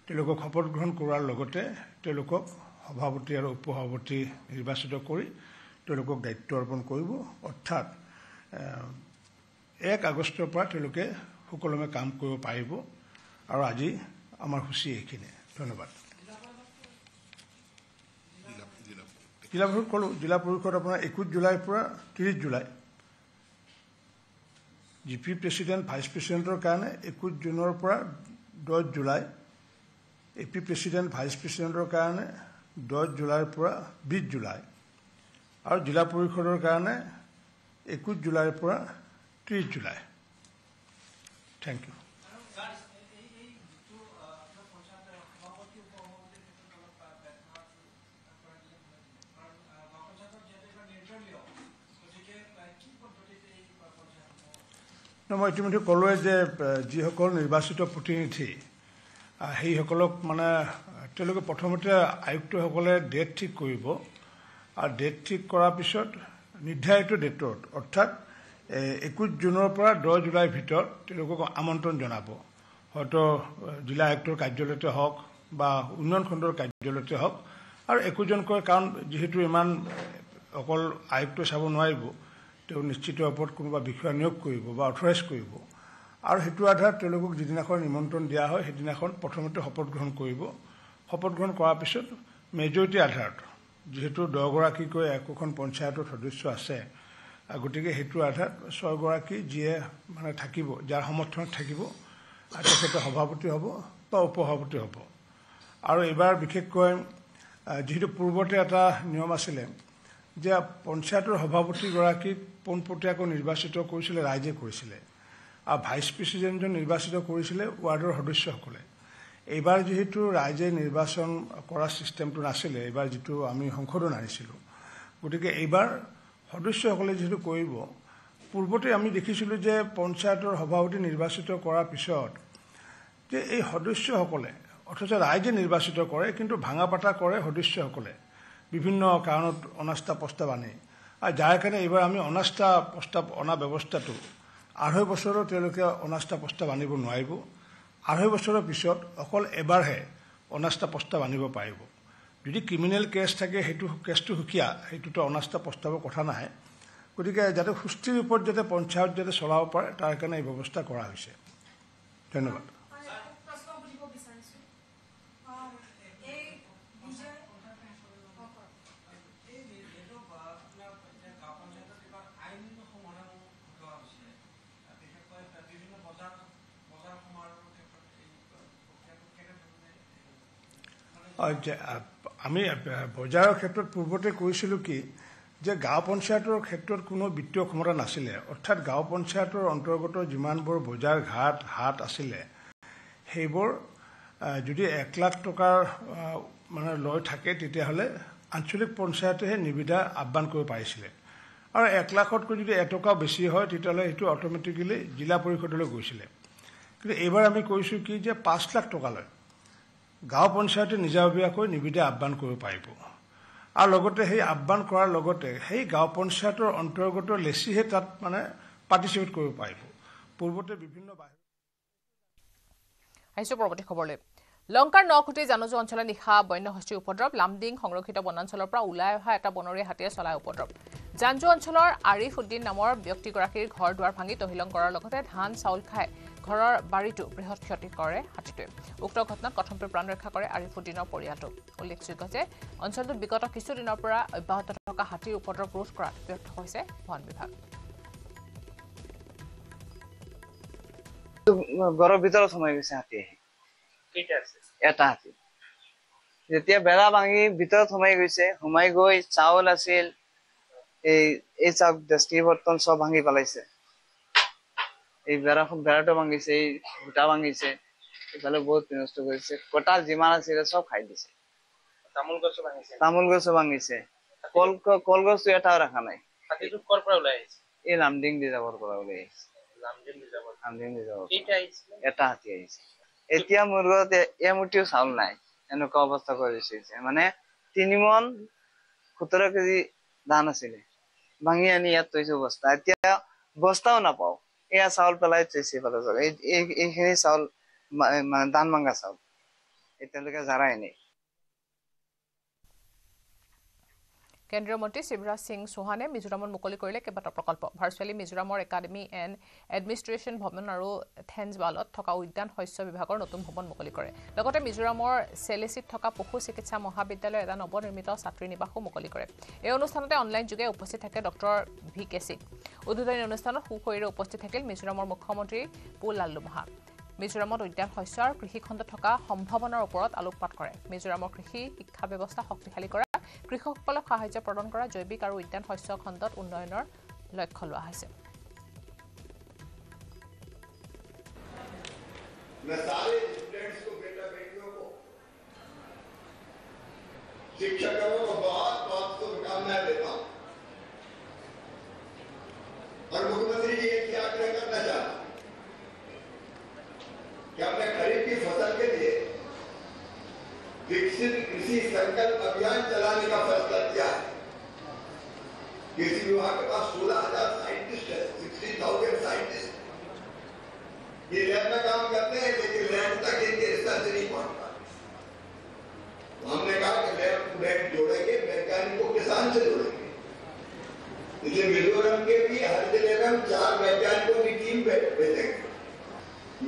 তেওঁলোকক শপত গ্ৰহণ কৰাৰ লগতে তেওঁলোকক সভাপতি আৰু উপসভাপতি নিৰ্বাচিত কৰি তেওঁলোকক দায়িত্ব অৰ্পণ কৰিব। অৰ্থাৎ 1 আগষ্টৰ পৰা তেওঁলোকে সুকলমে কাম কৰিব পাৰিব। আৰু আজি আমাৰ সূচী এইখিনি। ধন্যবাদ। জিলা পৰিষদ ক'লোঁ, জিলা পৰিষদ আপোনাৰ 21 জুলাইৰ পৰা 30 জুলাই, GP প্ৰেচিডেণ্ট ভাইচ প্ৰেচিডেণ্টৰ কাৰণে 21 জুনৰ পৰা 10 জুলাই, AP প্ৰেচিডেণ্ট ভাইচ প্ৰেচিডেণ্টৰ কাৰণে 10 জুলাইৰ পৰা 20 জুলাই, আৰু জিলা পৰিষদৰ কাৰণে 21 জুলাইৰ পৰা 30 জুলাই। Thank U. মই ইতিমধ্যে ক'লোৱে যে যিসকল নিৰ্বাচিত প্ৰতিনিধি সেইসকলক মানে তেওঁলোকে প্ৰথমতে আয়ুক্তসকলে ডেট ঠিক কৰিব, আৰু ডেট ঠিক কৰাৰ পিছত নিৰ্ধাৰিত ডেটত অৰ্থাৎ 21 জুনৰ পৰা 10 জুলাইৰ ভিতৰত তেওঁলোকক আমন্ত্ৰণ জনাব। হয়তো জিলা আয়ুক্তৰ কাৰ্যালয়তে হওক বা উন্নয়ন খণ্ডৰ কাৰ্যালয়তে হওক, আৰু একোজনকৈ, কাৰণ যিহেতু ইমান অকল আয়ুক্ত চাব নোৱাৰিব, তেওঁ নিশ্চিত ওপৰত কোনোবা বিষয়া নিয়োগ কৰিব বা অথৰাইজ কৰিব, আৰু সেইটো আধাৰত তেওঁলোকক যিদিনাখন নিমন্ত্ৰণ দিয়া হয় সেইদিনাখন প্ৰথমতে শপত গ্ৰহণ কৰিব। শপত গ্ৰহণ কৰাৰ পিছত মেজৰিটি আধাৰত, যিহেতু 10 গৰাকীকৈ একোখন পঞ্চায়তৰ সদস্য আছে, গতিকে সেইটো আধাৰত 6 গৰাকী যিয়ে মানে থাকিব, যাৰ সমৰ্থনত থাকিব, তেখেতে সভাপতি হ'ব বা উপসভাপতি হ'ব। আৰু এইবাৰ বিশেষকৈ যিহেতু পূৰ্বতে এটা নিয়ম আছিলে যে পঞ্চায়তৰ সভাপতিগৰাকীক পোনপটীয়াকৈ নিৰ্বাচিত কৰিছিলে, ৰাইজে কৰিছিলে, আৰু ভাইচ প্ৰেচিডেণ্টজন নিৰ্বাচিত কৰিছিলে ৱাৰ্ডৰ সদস্যসকলে। এইবাৰ যিহেতু ৰাইজে নিৰ্বাচন কৰা ছিষ্টেমটো নাছিলে, এইবাৰ যিটো আমি সংশোধন আনিছিলোঁ, গতিকে এইবাৰ সদস্যসকলে যিহেতু কৰিব, পূৰ্বতে আমি দেখিছিলোঁ যে পঞ্চায়তৰ সভাপতি নিৰ্বাচিত কৰাৰ পিছত যে এই সদস্যসকলে, অথচ ৰাইজে নিৰ্বাচিত কৰে কিন্তু ভাঙা পাতা কৰে সদস্যসকলে বিভিন্ন কাৰণত অনাস্থা প্ৰস্তাৱ আনে, আৰু যাৰ কাৰণে এইবাৰ আমি অনাস্থা প্ৰস্তাৱ অনা ব্যৱস্থাটো 2.5 বছৰৰ তেওঁলোকে অনাস্থা প্ৰস্তাৱ আনিব নোৱাৰিব। 2.5 বছৰৰ পিছত অকল এবাৰহে অনাস্থা প্ৰস্তাৱ আনিব পাৰিব। যদি ক্ৰিমিনেল কেছ থাকে সেইটো কেছটো সুকীয়া, সেইটোতো অনাস্থা প্ৰস্তাৱৰ কথা নাহে। গতিকে যাতে সুস্থিৰ ৰূপত যাতে পঞ্চায়ত যাতে চলাব পাৰে তাৰ কাৰণে এই ব্যৱস্থা কৰা হৈছে। ধন্যবাদ। আমি বজাৰৰ ক্ষেত্ৰত পূৰ্বতে কৈছিলোঁ কি যে গাঁও পঞ্চায়তৰ ক্ষেত্ৰত কোনো বিত্তীয় ক্ষমতা নাছিলে, অৰ্থাৎ গাঁও পঞ্চায়তৰ অন্তৰ্গত যিমানবোৰ বজাৰ ঘাট হাট আছিলে সেইবোৰ যদি 1 লাখ টকাৰ মানে লৈ থাকে তেতিয়াহ'লে আঞ্চলিক পঞ্চায়তেহে নিবিদা আহ্বান কৰিব পাৰিছিলে, আৰু 1 লাখতকৈ যদি 1 টকা বেছি হয় তেতিয়াহ'লে সেইটো অট'মেটিকেলি জিলা পৰিষদলৈ গৈছিলে। কিন্তু এইবাৰ আমি কৈছোঁ কি যে 5 লাখ টকালৈ গাঁও পঞ্চায়তে নিজাববীয়াকৈ নিবিদা আহ্বান কৰিব পাৰিব, আৰু লগতে সেই আহ্বান কৰাৰ লগতে সেই গাঁও পঞ্চায়তৰ অন্তৰ্গত লেচিহে তাত মানে পাৰ্টিচিপেট কৰিব পাৰিব। পূৰ্বতে বিভিন্ন পৰৱৰ্তী খবৰলৈ। লংকাৰ নখুটি জানুজু অঞ্চলত নিশা বন্যহস্তীৰ উপদ্ৰৱ। লামডিং সংৰক্ষিত বনাঞ্চলৰ পৰা ওলাই অহা এটা বনৰীয়া হাতীয়ে চলায় উপদ্ৰৱ। জাঞ্জু অঞ্চলৰ আৰিফ উদ্দিন নামৰ ব্যক্তিগৰাকীৰ ঘৰ দুৱাৰ ভাঙি তহিলং কৰাৰ লগতে ধান চাউল খাই ঘৰৰ বাৰীটো বৃহৎ ক্ষতি কৰে হাতীটোৱে। উক্ত ঘটনাত কথমপে প্ৰাণ ৰক্ষা কৰে আৰিফ উদ্দিনৰ পৰিয়ালটো। উল্লেখযোগ্য যে অঞ্চলটোত বিগত কিছুদিনৰ পৰা অব্যাহত থকা হাতীৰ উপদ্ৰৱ ৰোধ কৰাত ব্যৰ্থ হৈছে বন বিভাগ। ঘৰৰ ভিতৰত সোমাই গৈছে হাতী। এটা হাতী যেতিয়া বেৰা ভাঙি ভিতৰত সোমাই গৈছে, সোমাই গৈ চাউল আছিল, এই চাউল ডেস্কি বৰ্তন চব ভাঙি পেলাইছে। এই বেৰাটো ভাঙিছে, এই ভুটা ভাঙিছে, এইফালে বহুত বিনষ্ট কৰিছে। কটাল যিমান আছিলে চব খাই দিছে। তামোল গছো ভাঙিছে, কলগছো এটাও ৰখা নাই। এই লামডিং ৰিজাৰ্ভৰ পৰা ওলাই আহিছে। এটা হাতী আহিছে। এতিয়া মোৰ ঘৰত এমুঠিও চাউল নাই। এনেকুৱা অৱস্থা কৰিছে মানে 3 মন 17 কেজি ধান আছিলে ভাঙি আনি ইয়াত থৈছো বস্তা এতিয়া বস্তাও নাপাও এয়া চাউল পেলাই থৈছে এইখিনি চাউল মানে ধান ভাঙা চাউল এতিয়ালৈকে জাৰাই নাই কেন্দ্ৰীয় মন্ত্ৰী শিৱৰাজ সিং চৌহানে মিজোৰামত মুকলি কৰিলে কেইবাটা প্ৰকল্প ভাৰ্চুৱেলি মিজোৰামৰ একাডেমী এণ্ড এডমিনিষ্ট্ৰেশ্যন ভৱন আৰু থেঞ্জবালত থকা উদ্যান শস্য বিভাগৰ নতুন ভৱন মুকলি কৰে লগতে মিজোৰামৰ চেলেচিত থকা পশু চিকিৎসা মহাবিদ্যালয়ৰ এটা নৱনিৰ্মিত ছাত্ৰী নিবাসো মুকলি কৰে এই অনুষ্ঠানতে অনলাইন যোগে উপস্থিত থাকে ডক্টৰ VK সিং উদ্বোধনী অনুষ্ঠানত সুশৰীৰে উপস্থিত থাকিল মিজোৰামৰ মুখ্যমন্ত্ৰী পু লাল্লুমহা মিজোৰামত উদ্যান শস্য আৰু কৃষি খণ্ডত থকা সম্ভাৱনাৰ ওপৰত আলোকপাত কৰে মিজোৰামৰ কৃষি শিক্ষা ব্যৱস্থা শক্তিশালী কৰা কৃষকসকলক সাহায্য প্ৰদান কৰা জৈৱিক আৰু উদ্যান শস্য খণ্ডত উন্নয়নৰ লক্ষ্য লোৱা হৈছে मैं सारे स्टूडेंट्स को बेटा बेटियों को शिक्षकों को बहुत बहुत शुभकामनाएं देता हूं और मुख्यमंत्री जी एक आग्रह करना चाहता हूं कि हमने खरीफ की फसल के लिए विकसित कृषि संकल्प अभियान चलाने का फैसला किया है कृषि विभाग के पास 16,000 साइंटिस्ट है 60,000 साइंटिस्ट ये लैब में काम करते हैं लेकिन लैब तक इनके रिसर्च नहीं पहुंच पाते हमने कहा कि लैब जोड़ेंगे वैज्ञानिकों किसान से जोड़ेंगे इसलिए मिजोरम के भी हर जिले में हम 4 वैज्ञानिकों की टीम भेजेंगे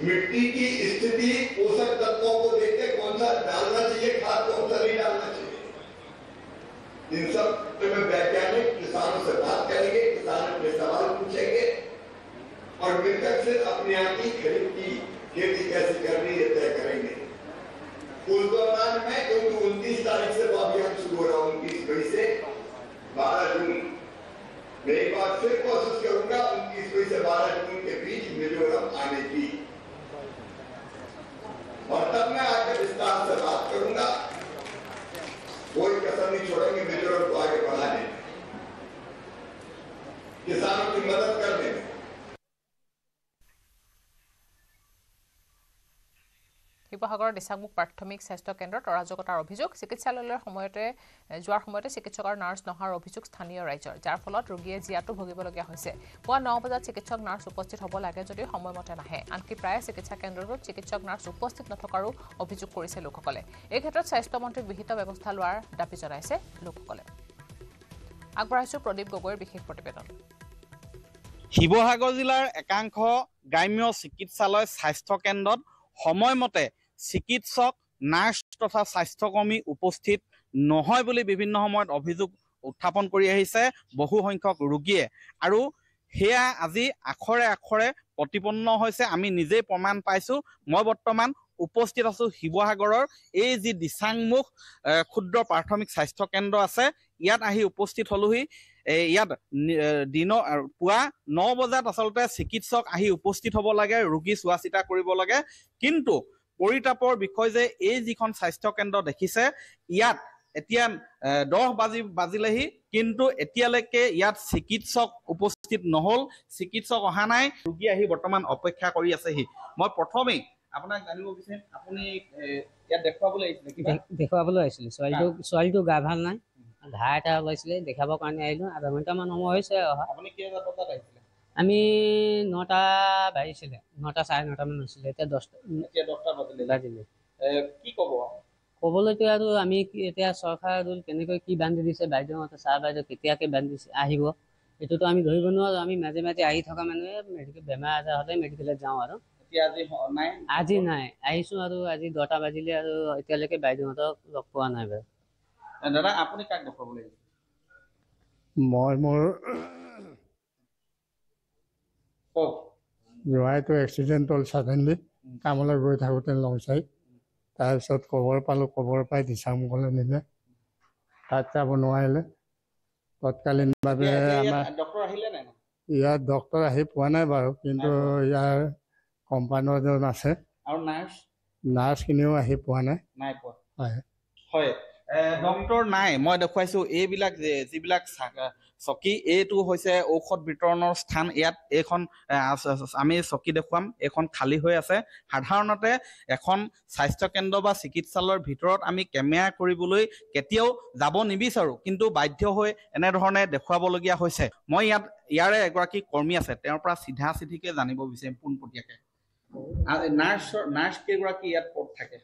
मिट्टी की स्थिति पोषक तत्वों को देखते कौन सा डालना चाहिए खाद कौन सा नहीं डालना चाहिए इन सब में वैज्ञानिक किसानों से बात करेंगे किसान अपने सवाल पूछेंगे और मिलकर से अपने आप की खरीद की खेती कैसे करनी है तय करेंगे उस दौरान में क्योंकि 29 तारीख से वो अभियान शुरू हो रहा 29 मई से 12 जून मैं एक बार फिर कोशिश करूंगा 29 मई से 12 जून के बीच मिजोरम आने की और तब मैं आगे विस्तार से बात करूंगा कोई कसर नहीं छोड़ेंगे मिजोरम को आगे बढ़ाने में किसानों की मदद करने में শিৱসাগৰৰ দিচাংমুখ প্ৰাথমিক স্বাস্থ্য কেন্দ্ৰত অৰাজকতাৰ অভিযোগ চিকিৎসালয়ৰ যোৱাৰ সময়তে চিকিৎসক আৰু নাৰ্ছ নহাৰ অভিযোগ স্থানীয় ৰাইজৰ যাৰ ফলত ৰোগীয়ে জিয়াটো ভুগিবলগীয়া হৈছে পুৱা 9 বজাত চিকিৎসক নাৰ্ছ উপস্থিত হ'ব লাগে যদিও সময়মতে নাহে আনকি প্ৰায় চিকিৎসা কেন্দ্ৰটোত চিকিৎসক নাৰ্ছ উপস্থিত নথকাৰো অভিযোগ কৰিছে লোকসকলে এই ক্ষেত্ৰত স্বাস্থ্য মন্ত্ৰীক বিহিত ব্যৱস্থা লোৱাৰ দাবী জনাইছে লোকসকলে আগবঢ়াইছো প্ৰদীপ গগৈৰ বিশেষ প্ৰতিবেদন শিৱসাগৰ জিলাৰ একাংশ গ্ৰাম্য চিকিৎসালয় স্বাস্থ্য কেন্দ্ৰত সময়মতে চিকিৎসক নাৰ্ছ তথা স্বাস্থ্যকৰ্মী উপস্থিত নহয় বুলি বিভিন্ন সময়ত অভিযোগ উত্থাপন কৰি আহিছে বহু সংখ্যক ৰোগীয়ে আৰু হেয়া আজি আখৰে আখৰে প্ৰতিপন্ন হৈছে আমি নিজেই প্ৰমাণ পাইছো মই বৰ্তমান উপস্থিত আছো শিৱসাগৰৰ এই যি দিচাংমুখ ক্ষুদ্ৰ প্ৰাথমিক স্বাস্থ্য কেন্দ্ৰ আছে ইয়াত আহি উপস্থিত হলোহি ইয়াত দিনৰ পুৱা 9 বজাত আচলতে চিকিৎসক আহি উপস্থিত হ'ব লাগে ৰোগী চোৱা চিতা কৰিব লাগে কিন্তু পৰিতাপৰ বিষয় যে এই যিখন স্বাস্থ্য কেন্দ্ৰ দেখিছে ইয়াত এতিয়া 10 বাজিলেহি কিন্তু এতিয়ালৈকে ইয়াত চিকিৎসক উপস্থিত নহল চিকিৎসক অহা নাই ৰোগী আহি বৰ্তমান অপেক্ষা কৰি আছেহি মই প্ৰথমেই আপোনাক জানিব বিচাৰিম আপুনি ইয়াত দেখুৱাবলৈ আহিছিলে ছোৱালীটো গা ভাল নাই ঘা এটা ওলাইছিলে দেখাবৰ কাৰণে আহিলো আধা ঘণ্টামান সময় হৈছে আপুনি কেইটা বজাত আহিছিলে আমি 9টা বাজিছিলে 9টা 9:30 মান হৈছিলে এতিয়া 10টা বাজিলে কি ক'ব ক'বলৈতো আৰু আমি এতিয়া চৰকাৰে কেনেকৈ কি বান্ধি দিছে বাইদেউহঁতে ছাৰ বাইদেউ কেতিয়াকে বান্ধিছে আহিব এইটোতো আমি ধৰিব নোৱাৰো আমি মাজে মাজে আহি থকা মানুহে মেডিকেল বেমাৰ আজাৰ হ'লে মেডিকেলত যাওঁ আৰু আজি নাই আহিছো আৰু আজি 10টা বাজিলে আৰু এতিয়ালৈকে বাইদেউহঁতক লগ পোৱা নাই বাৰু দাদা আপুনি কাক দেখুৱাবলৈ মই মোৰ জোৱাইটো এক্সিডেণ্ট হ'ল ছাডেনলি কামলৈ গৈ থাকোঁতে লংচাই তাৰপিছত খবৰ পালোঁ খবৰ পাই দিচাংমুখলৈ নিলে তাত যাব নোৱাৰিলে তৎকালীনভাৱে আমাৰ ইয়াত ডক্তৰ আহি পোৱা নাই বাৰু কিন্তু ইয়াৰ কম্পাউণ্ডাৰজন আছে আৰু নাৰ্ছখিনিও আহি পোৱা নাই হয় ডক্টৰ নাই মই দেখুৱাইছো এইবিলাক যিবিলাক চকী এইটো হৈছে ঔষধ বিতৰণৰ স্থান ইয়াত এইখন আমি চকী দেখুৱাম এইখন খালী হৈ আছে সাধাৰণতে এখন স্বাস্থ্য কেন্দ্ৰ বা চিকিৎসালয়ৰ ভিতৰত আমি কেমেৰা কৰিবলৈ কেতিয়াও যাব নিবিচাৰো কিন্তু বাধ্য হৈ এনেধৰণে দেখুৱাবলগীয়া হৈছে মই ইয়াৰে এগৰাকী কৰ্মী আছে তেওঁৰ পৰা চিধা চিধিকে জানিব বিচাৰিম পোনপটীয়াকে নাৰ্ছ কেইগৰাকী ইয়াত ক'ত থাকে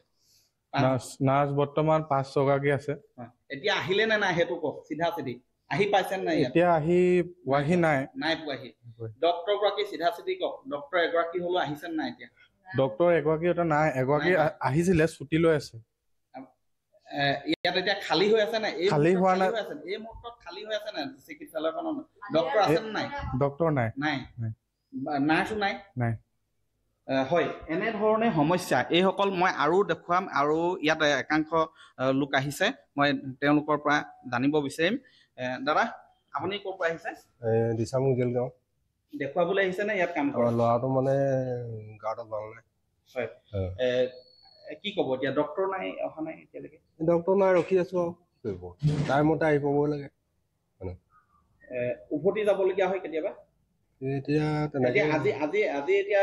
নাৰ্ছ বৰ্তমান 5 গৰাকী আছে এতিয়া আহিলে নে নাই হেতু কওক চিধা চিধি আহি পাইছেন নাই এতিয়া আহি পোৱাহি নাই পোৱাহি ডক্টৰ গৰাকী চিধা চিধি কওক ডক্টৰ এগৰাকী হলো আহিছেন নাই এতিয়া ডক্টৰ এগৰাকী এটা নাই এগৰাকী আহিছিলে ছুটি লৈ আছে ইয়াত এতিয়া খালী হৈ আছে নাই খালী হোৱা নাই এই মুহূৰ্তত খালী হৈ আছে নাই চিকিৎসালয়খনত ডক্টৰ আছে নাই ডক্টৰ নাই নাৰ্ছো নাই হয় এনেধৰণে সমস্যা এইসকল মই আৰু দেখুৱাম আৰু ইয়াত একাংশ লোক আহিছে মই তেওঁলোকৰ পৰা জানিব বিচাৰিম দাদা আপুনি ক'ৰ পৰা আহিছে দিছামুখ জেলগাঁও দেখুৱাবলৈ আহিছে নে ইয়াত কাম কৰে ল'ৰাটো মানে গাটো ভাল নাই হয় কি ক'ব এতিয়া ডক্টৰ নাই অহা নাই এতিয়ালৈকে ডক্টৰ নাই ৰখি আছো আৰু টাইমতে আহি পাবই লাগে উভতি যাবলগীয়া হয় কেতিয়াবা এতিয়া তেনেকে আজি এতিয়া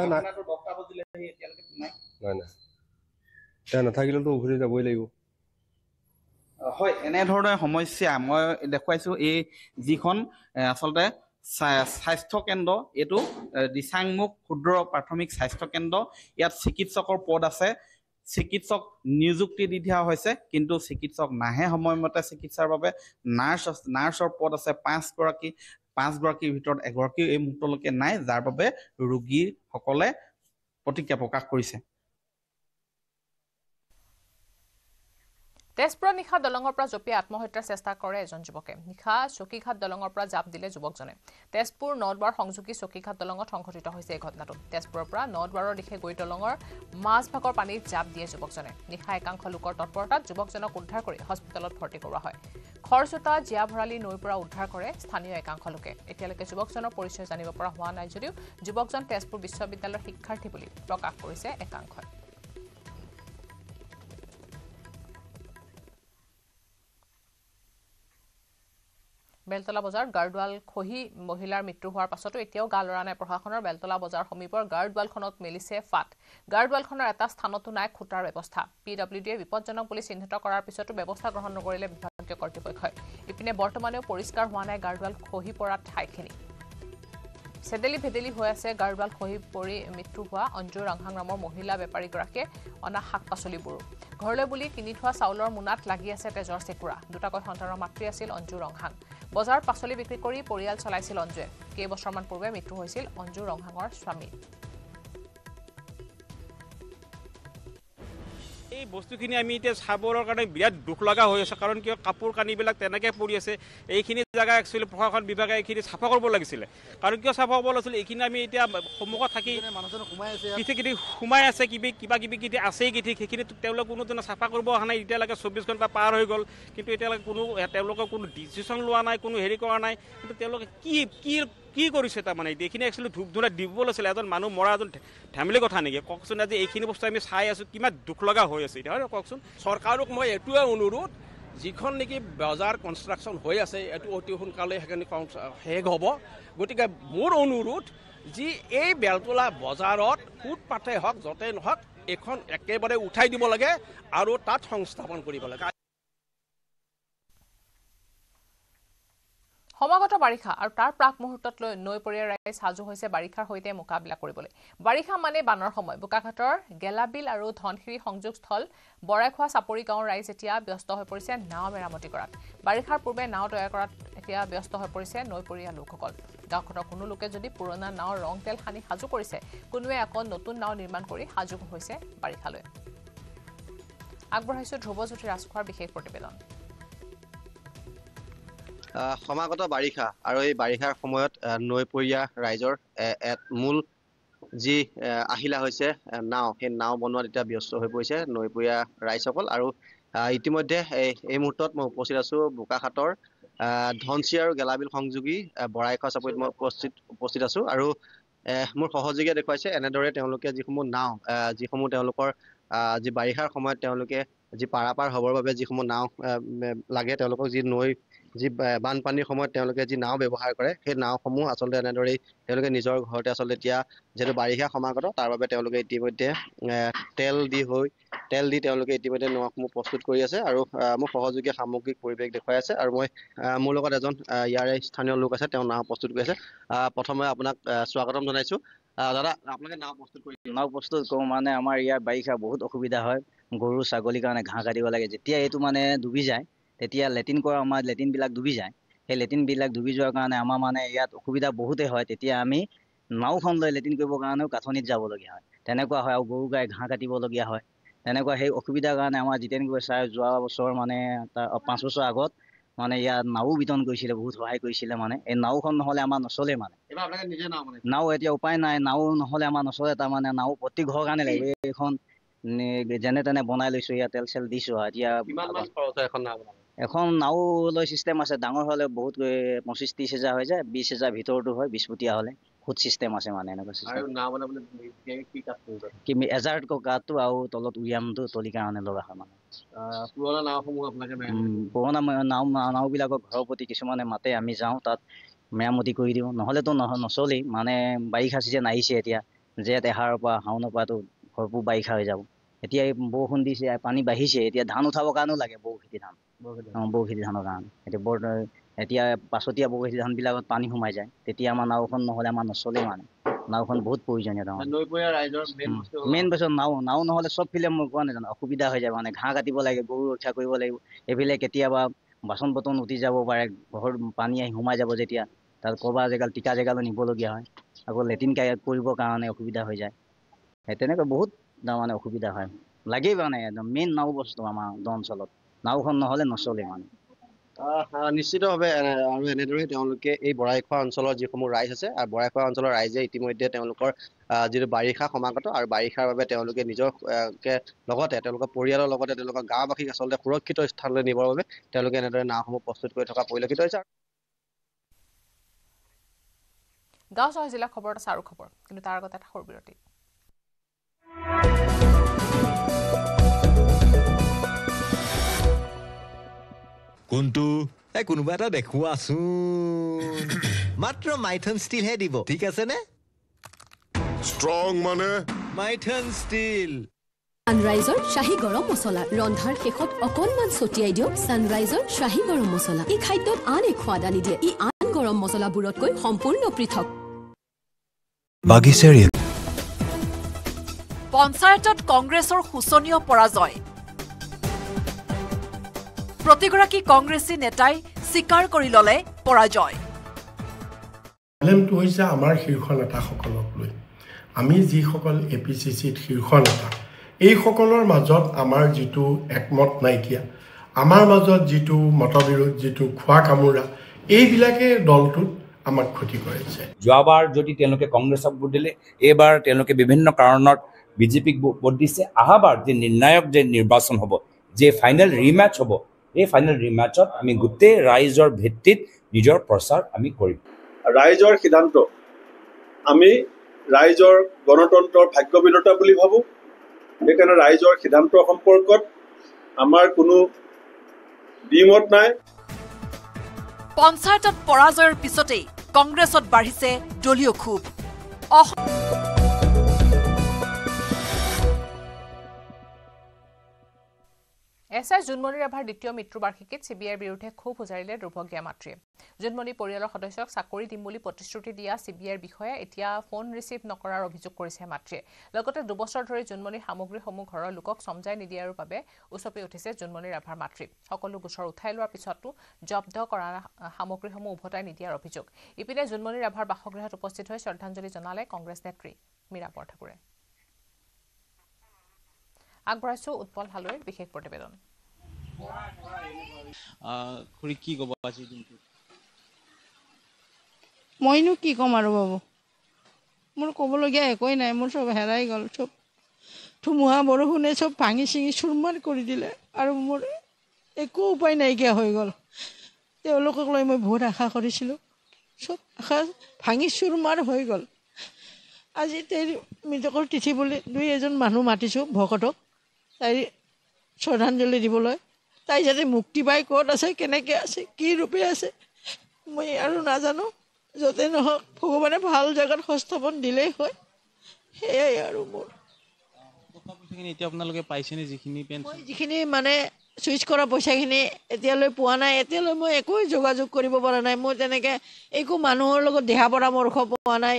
10টা বজিলে এতিয়ালৈকে নাই এতিয়া নাথাকিলেতো উভতি যাবই লাগিব হয় এনেধৰণৰ সমস্যা মই দেখুৱাইছো এই যিখন আচলতে স্বাস্থ্য কেন্দ্ৰ এইটো দিচাংমুখ ক্ষুদ্ৰ প্ৰাথমিক স্বাস্থ্য কেন্দ্ৰ ইয়াত চিকিৎসকৰ পদ আছে চিকিৎসক নিযুক্তি দি দিয়া হৈছে কিন্তু চিকিৎসক নাহে সময়মতে চিকিৎসাৰ বাবে নাৰ্ছৰ পদ আছে 5 গৰাকীৰ ভিতৰত এগৰাকীও এই মুহূৰ্তলৈকে নাই যাৰ বাবে ৰোগীসকলে প্ৰতিক্ৰিয়া প্ৰকাশ কৰিছে তেজপুৰৰ নিশা দলঙৰ পৰা জঁপিয়াই আত্মহত্যাৰ চেষ্টা কৰে এজন যুৱকে নিশা চকীঘাট দলঙৰ পৰা জাপ দিলে যুৱকজনে তেজপুৰ নদবাৰ সংযোগী চকীঘাট দলঙত সংঘটিত হৈছে এই ঘটনাটো তেজপুৰৰ পৰা নদবাৰৰ দিশে গৈ দলঙৰ মাজভাগৰ পানীত জাপ দিয়ে যুৱকজনে নিশা একাংশ লোকৰ তৎপৰতাত যুৱকজনক উদ্ধাৰ কৰি হস্পিটেলত ভৰ্তি কৰোৱা হয় খৰচোতা জিয়া ভৰালী নৈৰ পৰা উদ্ধাৰ কৰে স্থানীয় একাংশ লোকে এতিয়ালৈকে যুৱকজনৰ পৰিচয় জানিব পৰা হোৱা নাই যদিও যুৱকজন তেজপুৰ বিশ্ববিদ্যালয়ৰ শিক্ষাৰ্থী বুলি প্ৰকাশ কৰিছে একাংশই বেলতলা বজাৰ গাৰ্ডৱাল খহি মহিলাৰ মৃত্যু হোৱাৰ পাছতো এতিয়াও গা লৰা নাই প্ৰশাসনৰ বেলতলা বজাৰ সমীপৰ গাৰ্ডৱালখনত মেলিছে ফাট গাৰ্ডৱালখনৰ এটা স্থানতো নাই খুঁটাৰ ব্যৱস্থা পিডব্লিউডিয়ে বিপদজনক বুলি চিহ্নিত কৰাৰ পিছতো ব্যৱস্থা গ্ৰহণ নকৰিলে বিভাগীয় কৰ্তৃপক্ষই ইপিনে বৰ্তমানেও পৰিষ্কাৰ হোৱা নাই গাৰ্ডৱাল খহি পৰা ঠাইখিনি চেডেলি ভেদেলি হৈ আছে গাৰ্ডৱাল খহি পৰি মৃত্যু হোৱা অঞ্জু ৰংহাং নামৰ মহিলা বেপাৰীগৰাকীয়ে অনা শাক পাচলিবোৰো ঘৰলৈ বুলি কিনি থোৱা চাউলৰ মোনাত লাগি আছে তেজৰ চেকুৰা দুটাকৈ সন্তানৰ মাতৃ আছিল অঞ্জু ৰংহাং বজাৰত পাচলি বিক্ৰী কৰি পৰিয়াল চলাইছিল অঞ্জুৱে কেইবছৰমান পূৰ্বে মৃত্যু হৈছিল অঞ্জু ৰংহাঙৰ স্বামী এই বস্তুখিনি আমি এতিয়া চাবৰ কাৰণে বিৰাট দুখ লগা হৈ আছে কাৰণ কিয় কাপোৰ কানিবিলাক তেনেকৈ পৰি আছে এইখিনি জেগা একচুৱেলি প্ৰশাসন বিভাগে এইখিনি চাফা কৰিব লাগিছিলে কাৰণ কিয় চাফা কৰিব লাগিছিলে এইখিনি আমি এতিয়া সন্মুখত থাকি সোমাই আছে কিবা কিবি আছেই সেইখিনি তেওঁলোকে কোনোদিনে চাফা কৰিব অহা নাই এতিয়ালৈকে 24 ঘণ্টা পাৰ হৈ গ'ল কিন্তু এতিয়ালৈকে তেওঁলোকে কোনো ডিচিশ্যন লোৱা নাই কোনো হেৰি কৰা নাই কিন্তু তেওঁলোকে কি কৰিছে তাৰমানে এইখিনি একচুৱেলি ধূপ ধূনা দিব লাগিছিলে এজন মানুহ মৰা এজন ধেমালি কথা নেকি কওকচোন আজি এইখিনি বস্তু আমি চাই আছোঁ কিমান দুখ লগা হৈ আছে এতিয়া হয় কওকচোন চৰকাৰক মই এইটোৱে অনুৰোধ যিখন নেকি বজাৰ কনষ্ট্ৰাকশ্যন হৈ আছে এইটো অতি সোনকালে সেইখিনি শেষ হ'ব গতিকে মোৰ অনুৰোধ যি এই বেলতলা বজাৰত ফুটপাথে হওক য'তেই নহওক এইখন একেবাৰে উঠাই দিব লাগে আৰু তাত সংস্থাপন কৰিব লাগে সমাগত বাৰিষা আৰু তাৰ প্ৰাক মুহূৰ্তত লৈ নৈপৰীয়া ৰাইজ সাজু হৈছে বাৰিষাৰ সৈতে মোকাবিলা কৰিবলৈ বাৰিষা মানে বানৰ সময় বোকাঘাটৰ গেলাবিল আৰু ধনশিৰি সংযোগস্থল বৰাইখোৱা চাপৰি গাঁৱৰ ৰাইজ এতিয়া ব্যস্ত হৈ পৰিছে নাও মেৰামতি কৰাত বাৰিষাৰ পূৰ্বে নাও তৈয়াৰ কৰাত এতিয়া ব্যস্ত হৈ পৰিছে নৈপৰীয়া লোকসকল গাঁওখনৰ কোনো লোকে যদি পুৰণা নাওৰ ৰং তেল সানি সাজু কৰিছে কোনোৱে আকৌ নতুন নাও নিৰ্মাণ কৰি সাজু হৈছে বাৰিষালৈ আগবঢ়াইছো ধ্ৰুৱজ্যোতি ৰাজখোৱাৰ বিশেষ প্ৰতিবেদন সমাগত বাৰিষা আৰু এই বাৰিষাৰ সময়ত নৈপৰীয়া ৰাইজৰ মূল যি আহিলা হৈছে নাও সেই নাও বনোৱাত এতিয়া ব্যস্ত হৈ পৰিছে নৈপৰীয়া ৰাইজসকল আৰু ইতিমধ্যে এই মুহূৰ্তত মই উপস্থিত আছো বোকাখাটৰ ধনশিৰি আৰু গেলাবিল সংযোগী বৰাইখোৱা চাপৰিত মই উপস্থিত আছো আৰু মোৰ সহযোগীয়ে দেখুৱাইছে এনেদৰে তেওঁলোকে যিসমূহ নাও যিসমূহ তেওঁলোকৰ যি বাৰিষাৰ সময়ত তেওঁলোকে যি পাৰাপাৰ হ'বৰ বাবে যিসমূহ নাও লাগে তেওঁলোকক যি নৈ যি বানপানীৰ সময়ত তেওঁলোকে যি নাও ব্যৱহাৰ কৰে সেই নাওসমূহ আচলতে এনেদৰেই তেওঁলোকে নিজৰ ঘৰতে আচলতে এতিয়া যিহেতু বাৰিষা সমাগত তাৰ বাবে তেওঁলোকে ইতিমধ্যে তেল দি তেওঁলোকে ইতিমধ্যে নাওসমূহ প্ৰস্তুত কৰি আছে আৰু মোক সহযোগী সামগ্ৰিক পৰিৱেশ দেখুৱাই আছে আৰু মই মোৰ লগত এজন ইয়াৰে স্থানীয় লোক আছে তেওঁ নাও প্ৰস্তুত কৰি আছে প্ৰথমে আপোনাক স্বাগতম জনাইছো দাদা আপোনালোকে নাও প্ৰস্তুত কৰি নাও প্ৰস্তুত কৰোঁ মানে আমাৰ ইয়াত বাৰিষা বহুত অসুবিধা হয় গৰু ছাগলীৰ কাৰণে ঘাঁহ কাটিব লাগে যেতিয়া এইটো মানে ডুবি যায় তেতিয়া লেট্ৰিন কৰা আমাৰ লেট্ৰিনবিলাক ডুবি যায় সেই লেট্ৰিনবিলাক ডুবি যোৱাৰ কাৰণে আমাৰ মানে ইয়াত অসুবিধা বহুতেই হয় তেতিয়া আমি নাওখন লৈ লেট্ৰিন কৰিবৰ কাৰণেও কাঠনিত যাবলগীয়া হয় তেনেকুৱা হয় আৰু গৰু গাই ঘাঁহ কাটিবলগীয়া হয় তেনেকুৱা সেই অসুবিধাৰ কাৰণে আমাৰ জিতেন গোস্বাই যোৱা বছৰ মানে 5 বছৰ আগত মানে ইয়াত নাও বিতৰণ কৰিছিলে বহুত সহায় কৰিছিলে মানে এই নাওখন নহ'লে আমাৰ নচলে মানে নাও এতিয়া উপায় নাই নাও নহ'লে আমাৰ নচলে তাৰমানে নাও প্ৰতি ঘৰৰ কাৰণে লাগিব এইখন যেনে তেনে বনাই লৈছো ইয়াত তেল চেল দিছো এতিয়া এখন নাও লৈ চিষ্টেম আছে ডাঙৰ হ'লে বহুত 25-30 হাজাৰ হৈ যায় 20 হাজাৰ ভিতৰতো হয় 20 ফুটীয়া হ'লে খুদ চিষ্টেম আছে মানে এনেকুৱা চিষ্টেম এজাৰ্ট কাঠটো আৰু তলত উৰিয়ামটো তলিৰ কাৰণে লগা হয় মানে পুৰণা নাওসমূহ আপোনালোকে পুৰণা নাওবিলাকক ঘৰৰ প্ৰতি কিছুমানে মাতে আমি যাওঁ তাত মেৰামতি কৰি দিওঁ নহ'লেতো নচলেই মানে বাৰিষা চিজন আহিছে এতিয়া জেঠ এহাৰৰ পৰা শাওনৰ পৰাতো ভৰপূৰ বাৰিষা হৈ যাব এতিয়া এই বৰষুণ দিছে পানী বাঢ়িছে এতিয়া ধান উঠাবৰ কাৰণেও লাগে বৰখেতি ধান বৰখেতি ধানৰ কাৰণে এতিয়া পাছতীয়া বৰখেতি ধানবিলাকত পানী সোমাই যায় তেতিয়া আমাৰ নাওখন নহ'লে আমাৰ নচলে মানে নাওখন বহুত প্ৰয়োজনীয় তাৰমানে মেইন বস্তু নাও নহ'লে চব ফিলে মই কোৱা নাজানো অসুবিধা হৈ যায় মানে ঘাঁহ কাটিব লাগে গৰু ৰক্ষা কৰিব লাগিব এইবিলাক কেতিয়াবা বাচন বৰ্তন উঠি যাব পাৰে ঘৰত পানী আহি সোমাই যাব যেতিয়া তাত ক'ৰবাৰ টিকা জেগালৈ নিবলগীয়া হয় আকৌ লেট্ৰিন কৰিবৰ কাৰণে অসুবিধা হৈ যায় সেই তেনেকৈ বহুত তাৰমানে অসুবিধা হয় লাগেই মানে একদম মেইন নাও বস্তু আমাৰ অঞ্চলত নাওখন নহ'লে নচলে মানে নিশ্চিতভাৱে আৰু এনেদৰে তেওঁলোকে এই বৰাইখোৱা অঞ্চলৰ যিসমূহ ৰাইজ আছে আৰু বৰাইখোৱা অঞ্চলৰ ৰাইজে ইতিমধ্যে তেওঁলোকৰ যিটো বাৰিষা সমাগত আৰু বাৰিষাৰ বাবে তেওঁলোকে নিজৰ লগতে তেওঁলোকৰ পৰিয়ালৰ লগতে তেওঁলোকৰ গাঁওবাসীক আচলতে সুৰক্ষিত স্থানলৈ নিবৰ বাবে তেওঁলোকে এনেদৰে নাওসমূহ প্ৰস্তুত কৰি থকা পৰিলক্ষিত হৈছে গাঁও চহৰ জিলা খবৰ এটা চাৰু খবৰ কিন্তু তাৰ আগতে এটা সৰু বিৰতি কোনটো কোনোবা এটা দেখুৱাচোন মাত্ৰ মাইথন ষ্টিলহে দিব ঠিক আছে নে ষ্ট্ৰং মানে মাইথন ষ্টিল সানৰাইজৰ শাহী গৰম মছলা ৰন্ধাৰ শেষত অকণমান ছটিয়াই দিয়ক সানৰাইজৰ শাহী গৰম মছলা এই খাদ্যত আন এক সোৱাদ আনি দিয়ে ই আন গৰম মছলাবোৰতকৈ সম্পূৰ্ণ পৃথক বাগিচাৰ পঞ্চায়তত কংগ্ৰেছৰ শোচনীয় পৰাজয় প্ৰতিগৰাকী কংগ্ৰেছী নেতাই স্বীকাৰ কৰি ল'লে পৰাজয় প্ৰব্লেমটো হৈছে আমাৰ শীৰ্ষ নেতাসকলক লৈ আমি যিসকল APCCত শীৰ্ষ নেতা এইসকলৰ মাজত আমাৰ যিটো একমত নাইকিয়া আমাৰ মাজত যিটো মতবিৰোধ যিটো খোৱা কামোৰা এইবিলাকে দলটোত আমাক ক্ষতি কৰিছে যোৱাবাৰ যদি তেওঁলোকে কংগ্ৰেছক ভোট দিলে এইবাৰ তেওঁলোকে বিভিন্ন কাৰণত বিজেপিক ভোট দিছে আহাবাৰ যে নিৰ্ণায়ক যে নিৰ্বাচন হ'ব যে ফাইনেল ৰিমেচ হ'ব এই ফাইনেল ৰিমেচত আমি গোটেই ৰাইজৰ ভিত্তিত নিজৰ প্ৰচাৰ আমি কৰিম ৰাইজৰ সিদ্ধান্ত আমি ৰাইজৰ গণতন্ত্ৰৰ ভাগ্যবিধতা বুলি ভাবোঁ সেইকাৰণে ৰাইজৰ সিদ্ধান্ত সম্পৰ্কত আমাৰ কোনো দ্বিমত নাই পঞ্চায়তত পৰাজয়ৰ পিছতেই কংগ্ৰেছত বাঢ়িছে দলীয় ক্ষোভ এছআই জোনমণি ৰাভাৰ দ্বিতীয় মৃত্যুবাৰ্ষিকীত চিবিআইৰ বিৰুদ্ধে ক্ষোভ উজাৰিলে দুৰ্ভগীয়া মাতৃয়ে জোনমণি পৰিয়ালৰ সদস্যক চাকৰি দিম বুলি প্ৰতিশ্ৰুতি দিয়া চিবিআইৰ বিষয়ে এতিয়া ফোন ৰিচিভ নকৰাৰ অভিযোগ কৰিছে মাতৃয়ে লগতে 2 বছৰ ধৰি জোনমণিৰ সামগ্ৰীসমূহ ঘৰৰ লোকক সমজাই নিদিয়াৰ বাবে উচপি উঠিছে জোনমণি ৰাভাৰ মাতৃ সকলো গোচৰ উঠাই লোৱাৰ পিছতো জব্দ কৰা সামগ্ৰীসমূহ উভতাই নিদিয়াৰ অভিযোগ ইপিনে জোনমণি ৰাভাৰ বাসগৃহত উপস্থিত হৈ শ্ৰদ্ধাঞ্জলি জনালে কংগ্ৰেছ নেত্ৰী মীৰা বৰঠাকুৰে আগবঢ়াইছো উৎপল হালৈৰ বিশেষ প্ৰতিবেদন কি ক'ব আজি দিনটো মইনো কি ক'ম আৰু বাবু মোৰ ক'বলগীয়া একোৱেই নাই মোৰ চব হেৰাই গ'ল চব ধুমুহা বৰষুণে চব ভাঙি চিঙি চুৰমাৰ কৰি দিলে আৰু মোৰ একো উপায় নাইকিয়া হৈ গ'ল তেওঁলোকক লৈ মই বহুত আশা কৰিছিলোঁ চব আশা ভাঙি চুৰমাৰ হৈ গ'ল আজি মৃতকৰ তিথি বুলি 2 এজন মানুহ মাতিছোঁ ভকতক তাইৰ শ্ৰদ্ধাঞ্জলি দিবলৈ। তাই যাতে মুক্তি পাই ক'ত আছে, কেনেকৈ আছে, কি ৰূপে আছে মই আৰু নাজানো। য'তে নহওক ভগৱানে ভাল জেগাত সংস্থাপন দিলেই হয়, সেয়াই আৰু মোৰ। এতিয়া আপোনালোকে পাইছেনে মই যিখিনি মানে চুইচ কৰা পইচাখিনি এতিয়ালৈ পোৱা নাই। এতিয়ালৈ মই একো যোগাযোগ কৰিব পৰা নাই। মই তেনেকৈ একো মানুহৰ লগত দিহা পৰামৰ্শ পোৱা নাই।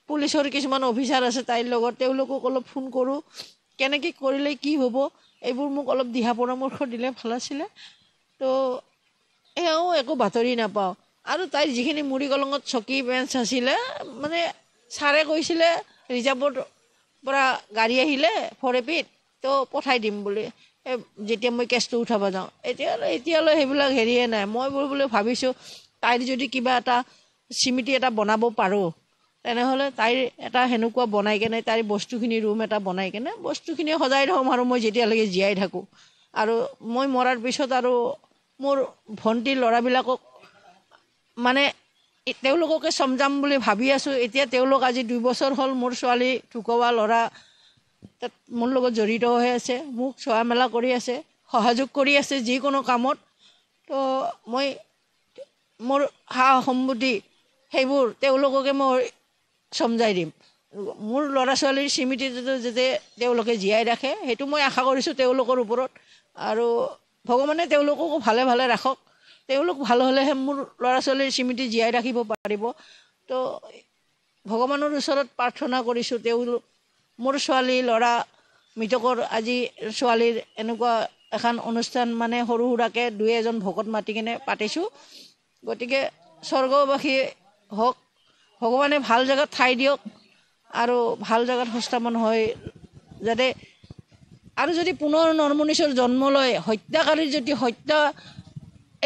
পুলিচৰ কিছুমান অফিচাৰ আছে তাইৰ লগত, তেওঁলোকক অলপ ফোন কৰোঁ, কেনেকৈ কৰিলে কি হ'ব এইবোৰ মোক অলপ দিহা পৰামৰ্শ দিলে ভাল আছিলে। তো এওঁ একো বাতৰি নাপাওঁ। আৰু তাইৰ যিখিনি মুড়ি কলঙত চকী বেঞ্চ আছিলে, মানে ছাৰে কৈছিলে ৰিজাৰ্ভৰ পৰা গাড়ী আহিলে ফৰেপিত তো পঠাই দিম বুলি, যেতিয়া মই কেছটো উঠাব যাওঁ। এতিয়ালৈ সেইবিলাক হেৰিয়ে নাই। মই বোলে ভাবিছোঁ তাইৰ যদি কিবা এটা স্মৃতি এটা বনাব পাৰোঁ, তেনেহ'লে তাইৰ এটা সেনেকুৱা বনাই কেনে তাইৰ বস্তুখিনি ৰুম এটা বনাই কেনে বস্তুখিনি সজাই থ'ম আৰু মই যেতিয়ালৈকে জীয়াই থাকোঁ। আৰু মই মৰাৰ পিছত আৰু মোৰ ভণ্টি ল'ৰাবিলাকক মানে তেওঁলোককে চমজাম বুলি ভাবি আছোঁ। এতিয়া তেওঁলোক আজি 2 বছৰ হ'ল, মোৰ ছোৱালী ঢুকোৱা ল'ৰা তাত মোৰ লগত জড়িত হৈ আছে, মোক চোৱা মেলা কৰি আছে, সহযোগ কৰি আছে যিকোনো কামত। তো মই মোৰ সা সম্পত্তি সেইবোৰ তেওঁলোককে মই চমজাই দিম। মোৰ ল'ৰা ছোৱালীৰ স্মৃতিটো যাতে তেওঁলোকে জীয়াই ৰাখে, সেইটো মই আশা কৰিছোঁ তেওঁলোকৰ ওপৰত। আৰু ভগৱানে তেওঁলোককো ভালে ভালে ৰাখক। তেওঁলোক ভাল হ'লেহে মোৰ ল'ৰা ছোৱালীৰ স্মৃতি জীয়াই ৰাখিব পাৰিব। তো ভগৱানৰ ওচৰত প্ৰাৰ্থনা কৰিছোঁ, মোৰ ছোৱালী ল'ৰা মৃতকৰ আজি ছোৱালীৰ এনেকুৱা এখন অনুষ্ঠান মানে সৰু সুৰাকৈ 2-এজন ভকত মাতি কিনে পাতিছোঁ। গতিকে স্বৰ্গবাসী হওক, ভগৱানে ভাল জেগাত ঠাই দিয়ক আৰু ভাল জেগাত সংস্থাপন হয় যাতে। আৰু যদি পুনৰ নৰমনিছৰ জন্ম লয়, হত্যাকাৰীৰ যদি হত্যা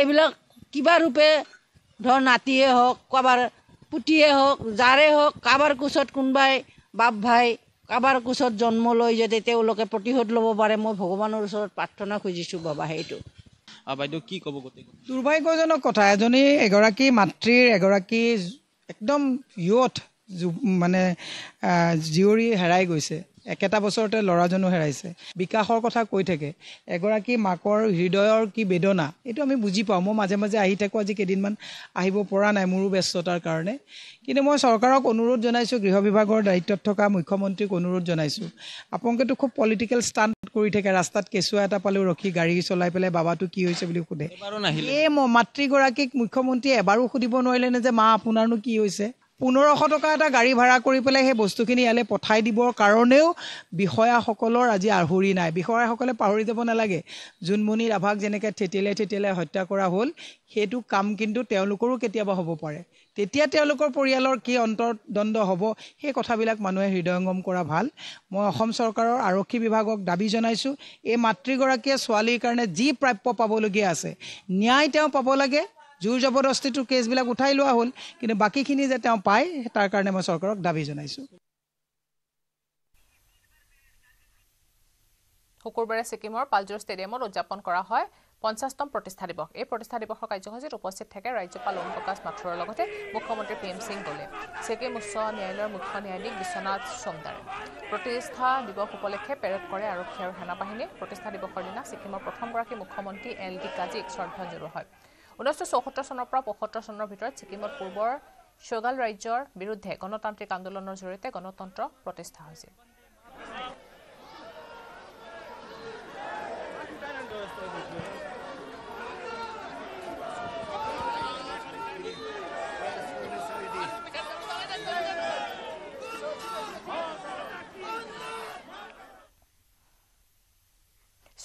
এইবিলাক কিবা ৰূপে ধৰ নাতিয়ে হওক, কাৰোবাৰ পুতিয়ে হওক, যাৰে হওক, কাৰোবাৰ কোচত কোনোবাই বাপ ভাই কাৰোবাৰ কোচত জন্ম লৈ যাতে তেওঁলোকে প্ৰতিশোধ ল'ব পাৰে, মই ভগৱানৰ ওচৰত প্ৰাৰ্থনা খুজিছোঁ বাবা। সেইটো বাইদেউ কি ক'ব? দুৰ্ভাগ্যজনক কথা, এগৰাকী মাতৃৰ এগৰাকী একদম ইয়থ মানে জীয়ৰী হেৰাই গৈছে। একেটা বছৰতে ল'ৰাজনো হেৰাইছে। বিকাশৰ কথা কৈ থাকে। এগৰাকী মাকৰ হৃদয়ৰ কি বেদনা এইটো আমি বুজি পাওঁ। মই মাজে মাজে আহি থাকোঁ, আজি কেইদিনমান আহিব পৰা নাই মোৰো ব্যস্ততাৰ কাৰণে। কিন্তু মই চৰকাৰক অনুৰোধ জনাইছোঁ, গৃহ বিভাগৰ দায়িত্বত থকা মুখ্যমন্ত্ৰীক অনুৰোধ জনাইছোঁ, আপোনালোকেতো খুব পলিটিকেল ষ্টাণ্ট কৰি থাকে। ৰাস্তাত কেঁচুৱা এটা পালেও ৰখি গাড়ী চলাই পেলাই বাবাটো কি হৈছে বুলি সোধে। এই মাতৃগৰাকীক মুখ্যমন্ত্ৰীয়ে এবাৰো সুধিব নোৱাৰিলে নে যে মা আপোনাৰনো কি হৈছে? 1500 টকা এটা গাড়ী ভাড়া কৰি পেলাই সেই বস্তুখিনি ইয়ালৈ পঠাই দিবৰ কাৰণেও বিষয়াসকলৰ আজি আহুৰি নাই। বিষয়াসকলে পাহৰি যাব নালাগে, জোনমণি ৰাভাক যেনেকৈ থেতিয়ালাই হত্যা কৰা হ'ল, সেইটো কাম কিন্তু তেওঁলোকৰো কেতিয়াবা হ'ব পাৰে। তেতিয়া তেওঁলোকৰ পৰিয়ালৰ কি অন্তৰ্দ্বন্দ্ব হ'ব, সেই কথাবিলাক মানুহে হৃদয়ংগম কৰা ভাল। মই অসম চৰকাৰৰ আৰক্ষী বিভাগক দাবী জনাইছোঁ, এই মাতৃগৰাকীয়ে ছোৱালীৰ কাৰণে যি প্ৰাপ্য পাবলগীয়া আছে ন্যায় তেওঁ পাব লাগে। জোৰ জবৰদস্তিটোৰ কেছবিলাক উঠাই লোৱা হ'ল, কিন্তু বাকীখিনি যে তেওঁ পায় তাৰ কাৰণে মই চৰকাৰক দাবী জনাইছোঁ। শুকুৰবাৰে ছিকিমৰ পালজোৰ ষ্টেডিয়ামত উদযাপন কৰা হয় 50তম প্ৰতিষ্ঠা দিৱস। এই প্ৰতিষ্ঠা দিৱসৰ কাৰ্যসূচীত উপস্থিত থাকে ৰাজ্যপাল ওম প্ৰকাশ মাথুৰৰ লগতে মুখ্যমন্ত্ৰী PM সিং গোলে, ছিকিম উচ্চ ন্যায়ালয়ৰ মুখ্য ন্যায়াধীশ বিশ্বনাথ সোমদাৰে। প্ৰতিষ্ঠা দিৱস উপলক্ষে পেৰেড কৰে আৰক্ষী আৰু সেনাবাহিনীয়ে। প্ৰতিষ্ঠা দিৱসৰ দিনা ছিকিমৰ প্ৰথমগৰাকী মুখ্যমন্ত্ৰী LD কাজিক শ্ৰদ্ধা জনোৱা হয়। 1974 চনৰ পৰা 75 চনৰ ভিতৰত ছিকিমত পূৰ্বৰ চগাল ৰাজ্যৰ বিৰুদ্ধে গণতান্ত্ৰিক আন্দোলনৰ জৰিয়তে গণতন্ত্ৰ প্ৰতিষ্ঠা হৈছিল।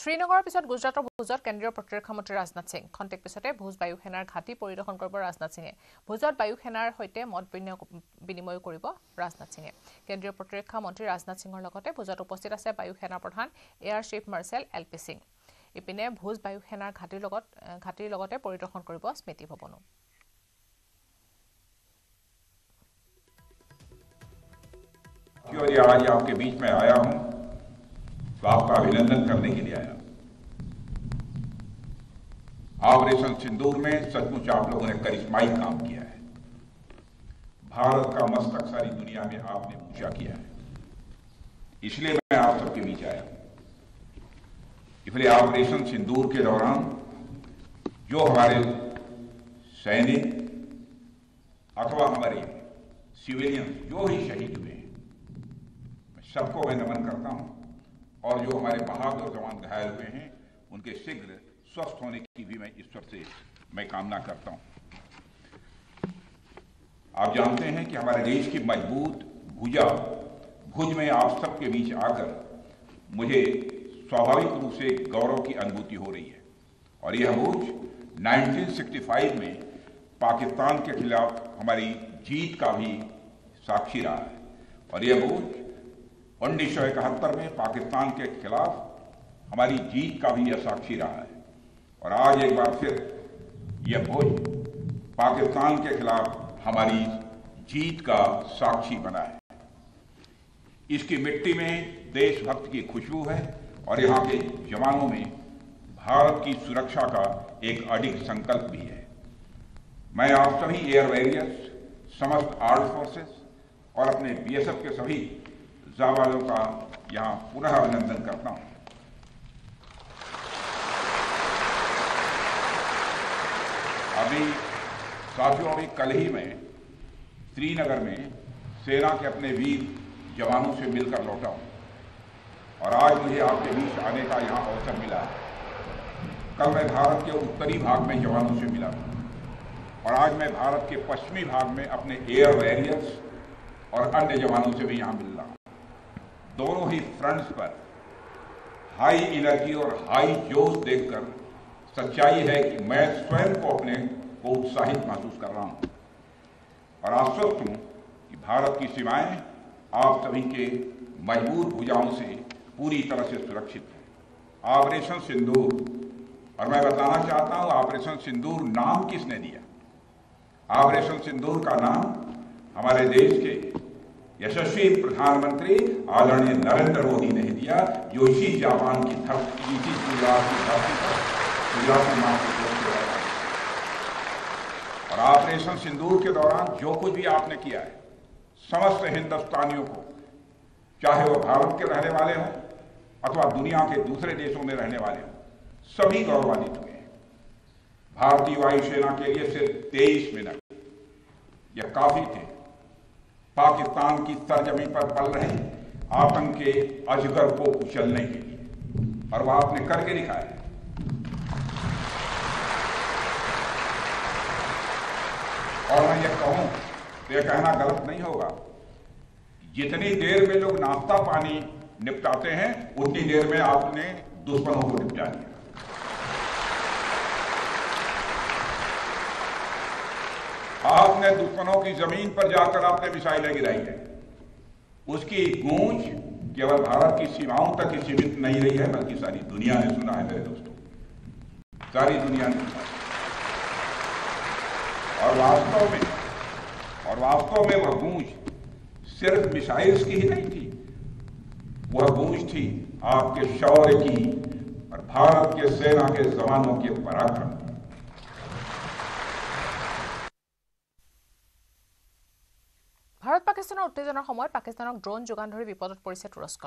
শ্ৰীনগৰৰ পিছত গুজৰাটৰ ভুজত কেন্দ্ৰীয় প্ৰতিৰক্ষা মন্ত্ৰী ৰাজনাথ সিং। খন্তেক পিছতে ভুজ বায়ু সেনাৰ ঘাটি পৰিদৰ্শন কৰিব ৰাজনাথ সিঙে। ভুজত বায়ু সেনাৰ সৈতে মত বিনিময় কৰিব ৰাজনাথ সিঙে। কেন্দ্ৰীয় প্ৰতিৰক্ষা মন্ত্ৰী ৰাজনাথ সিঙৰ লগতে ভুজত উপস্থিত আছে বায়ু সেনা প্ৰধান air chief marshal LP Singh. ইপিনে ভুজ বায়ু সেনাৰ ঘাটিৰ লগতে পৰিদৰ্শন কৰিব স্মৃতি ভৱনো। आज आपके बीच में आया हूं तो आपका अभिनंदन करने के लिए आया। ऑपरेशन सिंदूर में सचमुच आप लोगों ने करिश्माई काम किया है। भारत का मस्तक सारी दुनिया में आपने ऊंचा किया है, इसलिए मैं आप सबके बीच आया हूं। इसलिए ऑपरेशन सिंदूर के दौरान जो हमारे सैनिक अथवा हमारे सिविलियन जो भी शहीद हुए हैं, सबको मैं नमन करता हूं और जो हमारे बहादुर जवान घायल हुए हैं उनके शीघ्र स्वस्थ होने की भी मैं ईश्वर से मैं कामना करता हूं। आप जानते हैं कि हमारे देश की मजबूत भुज में आप सबके बीच आकर मुझे स्वाभाविक रूप से गौरव की अनुभूति हो रही है और यह भुज 1965 में पाकिस्तान के खिलाफ हमारी जीत का भी साक्षी रहा है और यह भुज 1971 में पाकिस्तान के खिलाफ हमारी जीत का भी यह साक्षी रहा है और आज एक बार फिर यह भुज पाकिस्तान के खिलाफ हमारी जीत का साक्षी बना है। इसकी मिट्टी में देशभक्त की खुशबू है और यहाँ के जवानों में भारत की सुरक्षा का एक अडिग संकल्प भी है। मैं आप सभी एयर वॉरियर्स, समस्त आर्म्ड फोर्सेस और अपने बीएसएफ के सभी जाबाजों का यहाँ पुनः अभिनंदन करता हूँ। साथियों, अभी कल ही मैं श्रीनगर में सेना के अपने वीर जवानों से मिलकर लौटा हूँ और आज मुझे आपके बीच आने का यहाँ अवसर मिला है। कल मैं भारत के उत्तरी भाग में जवानों से मिला और आज मैं भारत के पश्चिमी भाग में अपने एयर वॉरियर्स और अन्य जवानों से भी यहाँ मिल रहा हूँ। दोनों ही फ्रंट्स पर हाई एनर्जी और हाई जोश देखकर सच्चाई है कि मैं स्वयं को अपने को उत्साहित महसूस कर रहा हूँ और आश्वस्त हूँ कि भारत की सीमाएं आप सभी के मजबूत भुजाओं से पूरी तरह से सुरक्षित है। ऑपरेशन सिंदूर, और मैं बताना चाहता हूँ ऑपरेशन सिंदूर नाम किसने दिया? ऑपरेशन सिंदूर का नाम हमारे देश के यशस्वी प्रधानमंत्री आदरणीय नरेंद्र मोदी ने दिया, जो इसी जापान की धरती, इसी गुजरात की धरती पर गुजरात की मां को और ऑपरेशन सिंदूर के दौरान जो कुछ भी आपने किया है, समस्त हिंदुस्तानियों को, चाहे वो भारत के रहने वाले हों अथवा दुनिया के दूसरे देशों में रहने वाले हों, सभी गौरवान्वित हुए हैं। भारतीय वायुसेना के लिए सिर्फ 23 मिनट यह काफी थे पाकिस्तान की सरजमी पर पल रहे आतंक के अजगर को कुचलने के लिए, और वह आपने करके दिखाया। और मैं ये कहूं तो यह कहना गलत नहीं होगा, जितनी देर में लोग नाश्ता पानी निपटाते हैं उतनी देर में आपने दुश्मनों को निपटा दिया। आपने दुश्मनों की जमीन पर जाकर आपने मिसाइलें गिराई है। उसकी गूंज केवल भारत की सीमाओं तक ही सीमित नहीं रही है, बल्कि सारी दुनिया ने सुना है मेरे दोस्तों, सारी दुनिया ने सुना। और वास्तव में वह गूंज सिर्फ मिसाइल्स की ही नहीं थी, वह गूंज थी आपके शौर्य की और भारत के सेना के जवानों के पराक्रम। ভাৰত পাকিস্তানৰ উত্তেজনাৰ সময়ত পাকিস্তানক ড্ৰোন যোগান ধৰি বিপদত পৰিছে তুৰস্ক।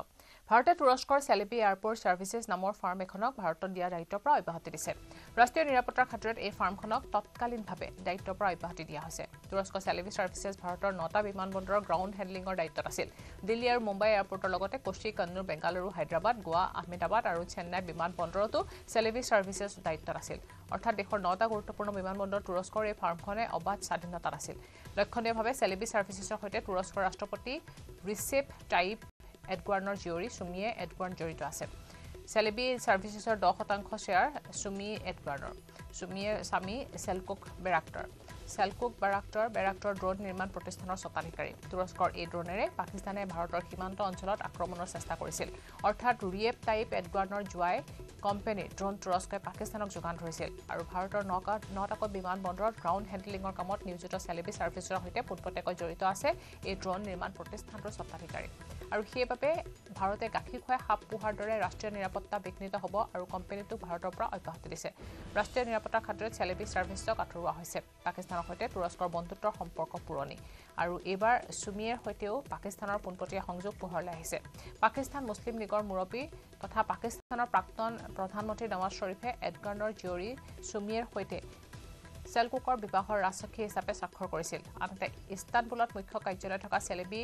ভাৰতে তুৰস্কৰ চেলেবি এয়াৰপোৰ্ট সাৰ্ভিসেছ নামৰ ফাৰ্ম এখনক ভাৰতত দিয়া দায়িত্বৰ পৰা অব্যাহতি দিছে। ৰাষ্ট্ৰীয় নিৰাপত্তাৰ খাতিৰত এই ফাৰ্মখনক তৎকালীনভাৱে দায়িত্বৰ পৰা অব্যাহতি দিয়া হৈছে। তুৰস্ক চেলেবি সাৰ্ভিসেছ ভাৰতৰ 9টা বিমানবন্দৰৰ গ্ৰাউণ্ড হেণ্ডলিঙৰ দায়িত্বত আছিল। দিল্লী আৰু মুম্বাই এয়াৰপোৰ্টৰ লগতে কোচি, কন্নুৰ, বেংগালুৰু, হায়দৰাবাদ, গোৱা, আহমেদাবাদ আৰু চেন্নাই বিমানবন্দৰতো চেলেবি সাৰ্ভিসেছ দায়িত্বত আছিল। অৰ্থাৎ দেশৰ 9টা গুৰুত্বপূৰ্ণ বিমানবন্দৰ তুৰস্কৰ এই ফাৰ্মখনে অবাধ স্বাধীনতাত আছিল। লক্ষণীয়ভাৱে চেলেবি সাৰ্ভিসেছৰ সৈতে তুৰস্কৰ ৰাষ্ট্ৰপতি ৰিচেপ টাইপ এডৱাৰ্নৰ জীয়ৰী সুমিয়ে এডৱাৰ্ন জড়িত আছে। চেলেবি সাৰ্ভিসেছৰ 10% শ্বেয়াৰ সুমি এডৱাৰ্নৰ। সুমিয়ে স্বামী চেলকুক বেৰাক্টৰ ড্ৰোন নিৰ্মাণ প্ৰতিষ্ঠানৰ স্বত্বাধিকাৰী। তুৰস্কৰ এই ড্ৰোনেৰে পাকিস্তানে ভাৰতৰ সীমান্ত অঞ্চলত আক্ৰমণৰ চেষ্টা কৰিছিল। অৰ্থাৎ ৰিয়েপ টাইপ এডৱাৰ্নৰ জোৱাই কোম্পানীৰ ড্ৰোন তুৰস্কই পাকিস্তানক যোগান ধৰিছিল আৰু ভাৰতৰ 9টা বিমানবন্দৰত গ্ৰাউণ্ড হেণ্ডলিঙৰ কামত নিয়োজিত চেলেবি সাৰ্ভিসেছৰ সৈতে পোনপটীয়াকৈ জড়িত আছে এই ড্ৰোন নিৰ্মাণ প্ৰতিষ্ঠানটোৰ স্বত্বাধিকাৰী। আৰু সেইবাবে ভাৰতে গাখীৰ খুৱাই সাপ পোহাৰ দৰে ৰাষ্ট্ৰীয় নিৰাপত্তা বিঘ্নিত হ'ব আৰু কোম্পানীটোক ভাৰতৰ পৰা অব্যাহতি দিছে ৰাষ্ট্ৰীয় নিৰাপত্তাৰ খাতিৰত চেলেবি ছাৰ্ভিছক আঁতৰোৱা হৈছে পাকিস্তানৰ সৈতে তুৰস্কৰ বন্ধুত্বৰ সম্পৰ্ক পুৰণি আৰু এইবাৰ সুমিয়েৰ সৈতেও পাকিস্তানৰ পোনপটীয়া সংযোগ পোহৰলৈ আহিছে পাকিস্তান মুছলিম লীগৰ মুৰব্বী তথা পাকিস্তানৰ প্ৰাক্তন প্ৰধানমন্ত্ৰী নৱাজ শ্বৰীফে এডগানৰ জীয়ৰী সুমিয়েৰ সৈতে সেলকুকৰ বিবাহৰ ৰাজসাক্ষী হিচাপে স্বাক্ষৰ কৰিছিল আনহাতে ইস্তানবুলত মুখ্য কাৰ্যালয় থকা চেলেবি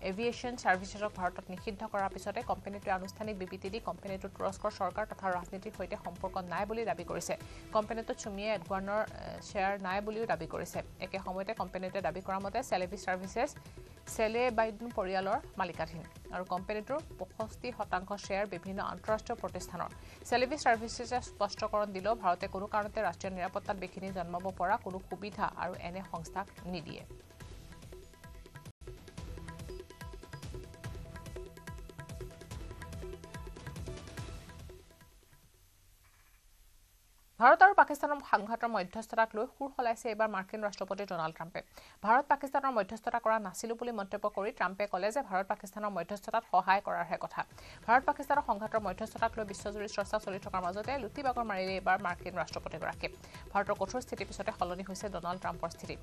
এভিয়েশ্যন ছাৰ্ভিচেছক ভাৰতত নিষিদ্ধ কৰাৰ পিছতে কোম্পানীটোৱে আনুষ্ঠানিক বিবৃতি দি কোম্পানীটোৰ তুৰস্কৰ চৰকাৰ তথা ৰাজনীতিৰ সৈতে সম্পৰ্ক নাই বুলি দাবী কৰিছে কোম্পানীটোত সুমিয়ে এডগানৰ শ্বেয়াৰ নাই বুলিও দাবী কৰিছে একে সময়তে কোম্পানীটোৱে দাবী কৰা মতে চেলেবি ছাৰ্ভিচেছ চেলেবাইডন পৰিয়ালৰ মালিকাধীন আৰু কোম্পানীটোৰ 65% শ্বেয়াৰ বিভিন্ন আন্তঃৰাষ্ট্ৰীয় প্ৰতিষ্ঠানৰ চেলেবি ছাৰ্ভিচেছে স্পষ্টকৰণ দিলেও ভাৰতে কোনো কাৰণতে ৰাষ্ট্ৰীয় নিৰাপত্তাত বিঘিনি জন্মাব পৰা কোনো সুবিধা আৰু এনে সংস্থাক নিদিয়ে ভাৰত আৰু পাকিস্তানৰ সংঘাতৰ মধ্যস্থতাক লৈ সুৰ হলাইছে এবাৰ মাৰ্কিন ৰাষ্ট্ৰপতি ডোনাল্ড ট্ৰাম্পে ভাৰত পাকিস্তানৰ মধ্যস্থতা কৰা নাছিল বুলি মন্তব্য কৰি ট্ৰাম্পে ক'লে যে ভাৰত পাকিস্তানৰ মধ্যস্থতাত সহায় কৰাৰহে কথা ভাৰত পাকিস্তানৰ সংঘাতৰ মধ্যস্থতাক লৈ বিশ্বজুৰি চৰ্চা চলি থকাৰ মাজতে লুটিবাগৰ মাৰিলে এবাৰ মাৰ্কিন ৰাষ্ট্ৰপতিগৰাকী ভাৰতৰ কঠোৰ স্থিতিৰ পিছতে সলনি হৈছে ডোনাল্ড ট্ৰাম্পৰ স্থিতি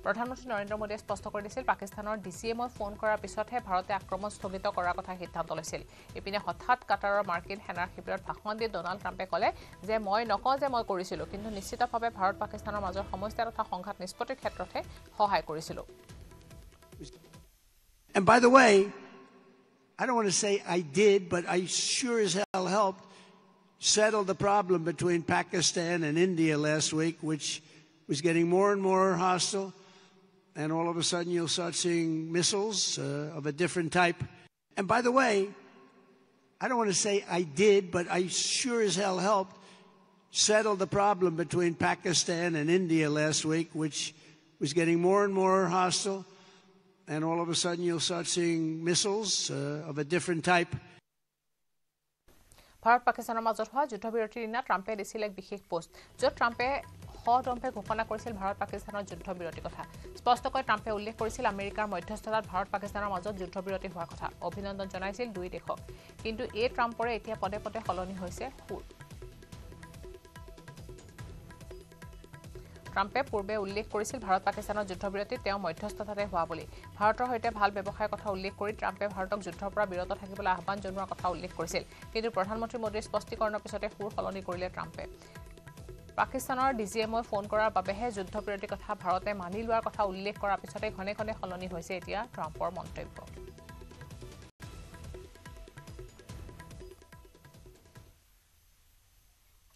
প্ৰধানমন্ত্ৰী নৰেন্দ্ৰ মোদীয়ে স্পষ্ট কৰি দিছিল পাকিস্তানৰ ডিচিএমই ফোন কৰাৰ পিছতহে ভাৰতে আক্ৰমণ স্থগিত কৰাৰ কথা সিদ্ধান্ত লৈছিল ইপিনে হঠাৎ কাটাৰৰ মাৰ্কিন সেনাৰ শিবিৰত ভাষণ দি ডোনাল্ড ট্ৰাম্পে ক'লে যে মই নকওঁ যে মই কৰিছিলো কিন্তু নিশ্চিতভাৱে ভাৰত পাকিস্তানৰ মাজৰ সমস্যা তথা সংঘাত নিষ্পত্তিৰ ক্ষেত্ৰতে সহায় কৰিছিলো And by the way, I don't want to say I did, but I sure as hell helped settle the problem between Pakistan and India last week, which was getting more and more hostile. And all of a sudden you'll start seeing missiles of a different type. And by the way, I don't want to say I did, but I sure as hell helped settle the problem between Pakistan and India last week, which was getting more and more hostile. And all of a sudden you'll start seeing missiles of a different type. Bharat পাকিস্তানৰ মাজত হোৱা যুদ্ধবিৰতিৰ দিনা ট্ৰাম্পে দিছিল এক বিশেষ post য'ত ট্ৰাম্পে সদম্ভে ঘোষণা কৰিছিল ভাৰত পাকিস্তানৰ যুদ্ধবিৰতিৰ কথা স্পষ্টকৈ ট্ৰাম্পে উল্লেখ কৰিছিল আমেৰিকাৰ মধ্যস্থতাত ভাৰত পাকিস্তানৰ মাজত যুদ্ধবিৰতি হোৱাৰ কথা অভিনন্দন জনাইছিল দুই দেশক কিন্তু এই ট্ৰাম্পৰে এতিয়া পদে পদে সলনি হৈছে সুৰ ট্ৰাম্পে পূৰ্বে উল্লেখ কৰিছিল ভাৰত পাকিস্তানৰ যুদ্ধবিৰতি তেওঁ মধ্যস্থতাতে হোৱা বুলি ভাৰতৰ সৈতে ভাল ব্যৱসায়ৰ কথা উল্লেখ কৰি ট্ৰাম্পে ভাৰতক যুদ্ধৰ পৰা বিৰত থাকিবলৈ আহ্বান জনোৱাৰ কথা উল্লেখ কৰিছিল কিন্তু প্ৰধানমন্ত্ৰী মোদীৰ স্পষ্টীকৰণৰ পিছতে সুৰ সলনি কৰিলে ট্ৰাম্পে পাকিস্তানৰ ডিজিএমই ফোন কৰাৰ বাবেহে যুদ্ধবিৰতিৰ কথা ভাৰতে মানি লোৱাৰ কথা উল্লেখ কৰাৰ পিছতে ঘনে ঘনে সলনি হৈছে এতিয়া ট্ৰাম্পৰ মন্তব্য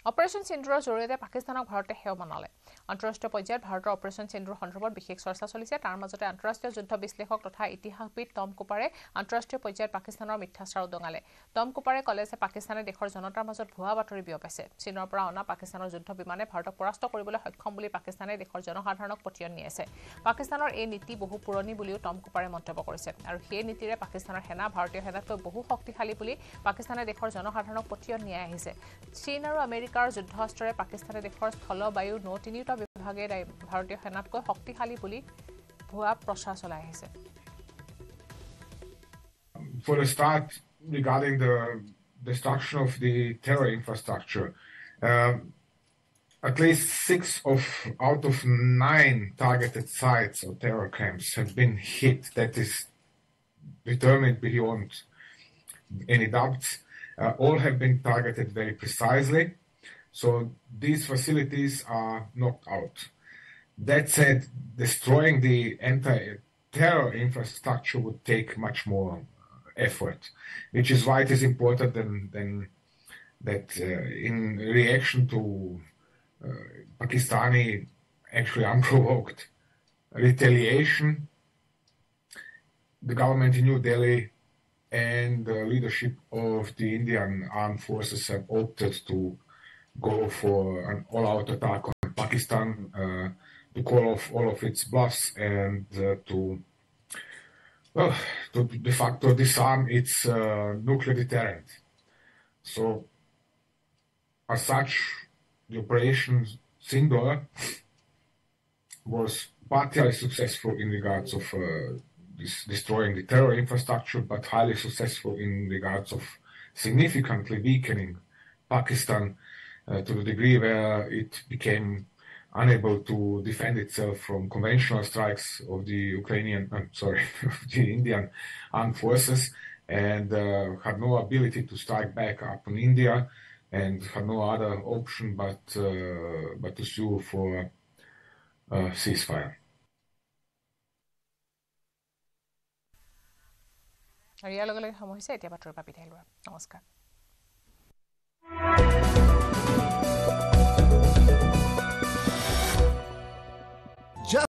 অপাৰেশ্যন সিন্দুৰৰ জৰিয়তে পাকিস্তানক ভাৰতে সেৱা মনালে আন্তঃৰাষ্ট্ৰীয় পৰ্যায়ত ভাৰতৰ অপাৰেশ্যন সিন্দুৰ সন্দৰ্ভত বিশেষ চৰ্চা চলিছে তাৰ মাজতে আন্তঃৰাষ্ট্ৰীয় যুদ্ধ বিশ্লেষক তথা ইতিহাসবিদ টম কুপাৰে আন্তঃৰাষ্ট্ৰীয় পৰ্যায়ত পাকিস্তানৰ মিথ্যাচাৰ উদঙালে টম কুপাৰে ক'লে যে পাকিস্তানে দেশৰ জনতাৰ মাজত ভুৱা বাতৰি বিয়পাইছে চীনৰ পৰা অনা পাকিস্তানৰ যুদ্ধ বিমানে ভাৰতক পৰাস্ত কৰিবলৈ সক্ষম বুলি পাকিস্তানে দেশৰ জনসাধাৰণক পতিয়ন নিয়াইছে পাকিস্তানৰ এই নীতি বহু পুৰণি বুলিও টম কুপাৰে মন্তব্য কৰিছে আৰু সেই নীতিৰে পাকিস্তানৰ সেনা ভাৰতীয় সেনাতকৈ বহু শক্তিশালী বুলি পাকিস্তানে দেশৰ জনসাধাৰণক পতিয়ন নিয়াই আহিছে চীন আৰু আমেৰিকাৰ যুদ্ধাস্ত্ৰৰে পাকিস্তানে দেশৰ স্থল বায়ু নৌ তিনিওটা বিভাগে ভাৰতীয় সেনাতকৈ শক্তিশালী বুলি ভুৱা প্ৰচাৰ চলাই আহিছে For a start, regarding the destruction of the terror infrastructure, at least 6 out of 9 targeted sites or terror camps have been hit. That is determined beyond any doubts. All have been targeted very precisely. So these facilities are knocked out. That said, destroying the entire terror infrastructure would take much more effort, which is why it is important that in reaction to Pakistani actually unprovoked retaliation, the government in New Delhi and the leadership of the Indian armed forces have opted to go for an all-out attack on Pakistan, to call off all of its bluffs and to de facto disarm its nuclear deterrent. So, as such, the Operation Sindoor was partially successful in regards of destroying the terror infrastructure, but highly successful in regards of significantly weakening Pakistan to the degree where it became unable to defend itself from conventional strikes of the the Indian armed forces, and had no ability to strike back upon India, and had no other option but to sue for ceasefire. আৰু ইয়াৰ লগে লগে সময় হৈছে এতিয়া বাতৰিৰ পৰা বিদায় লোৱা। নমস্কাৰ।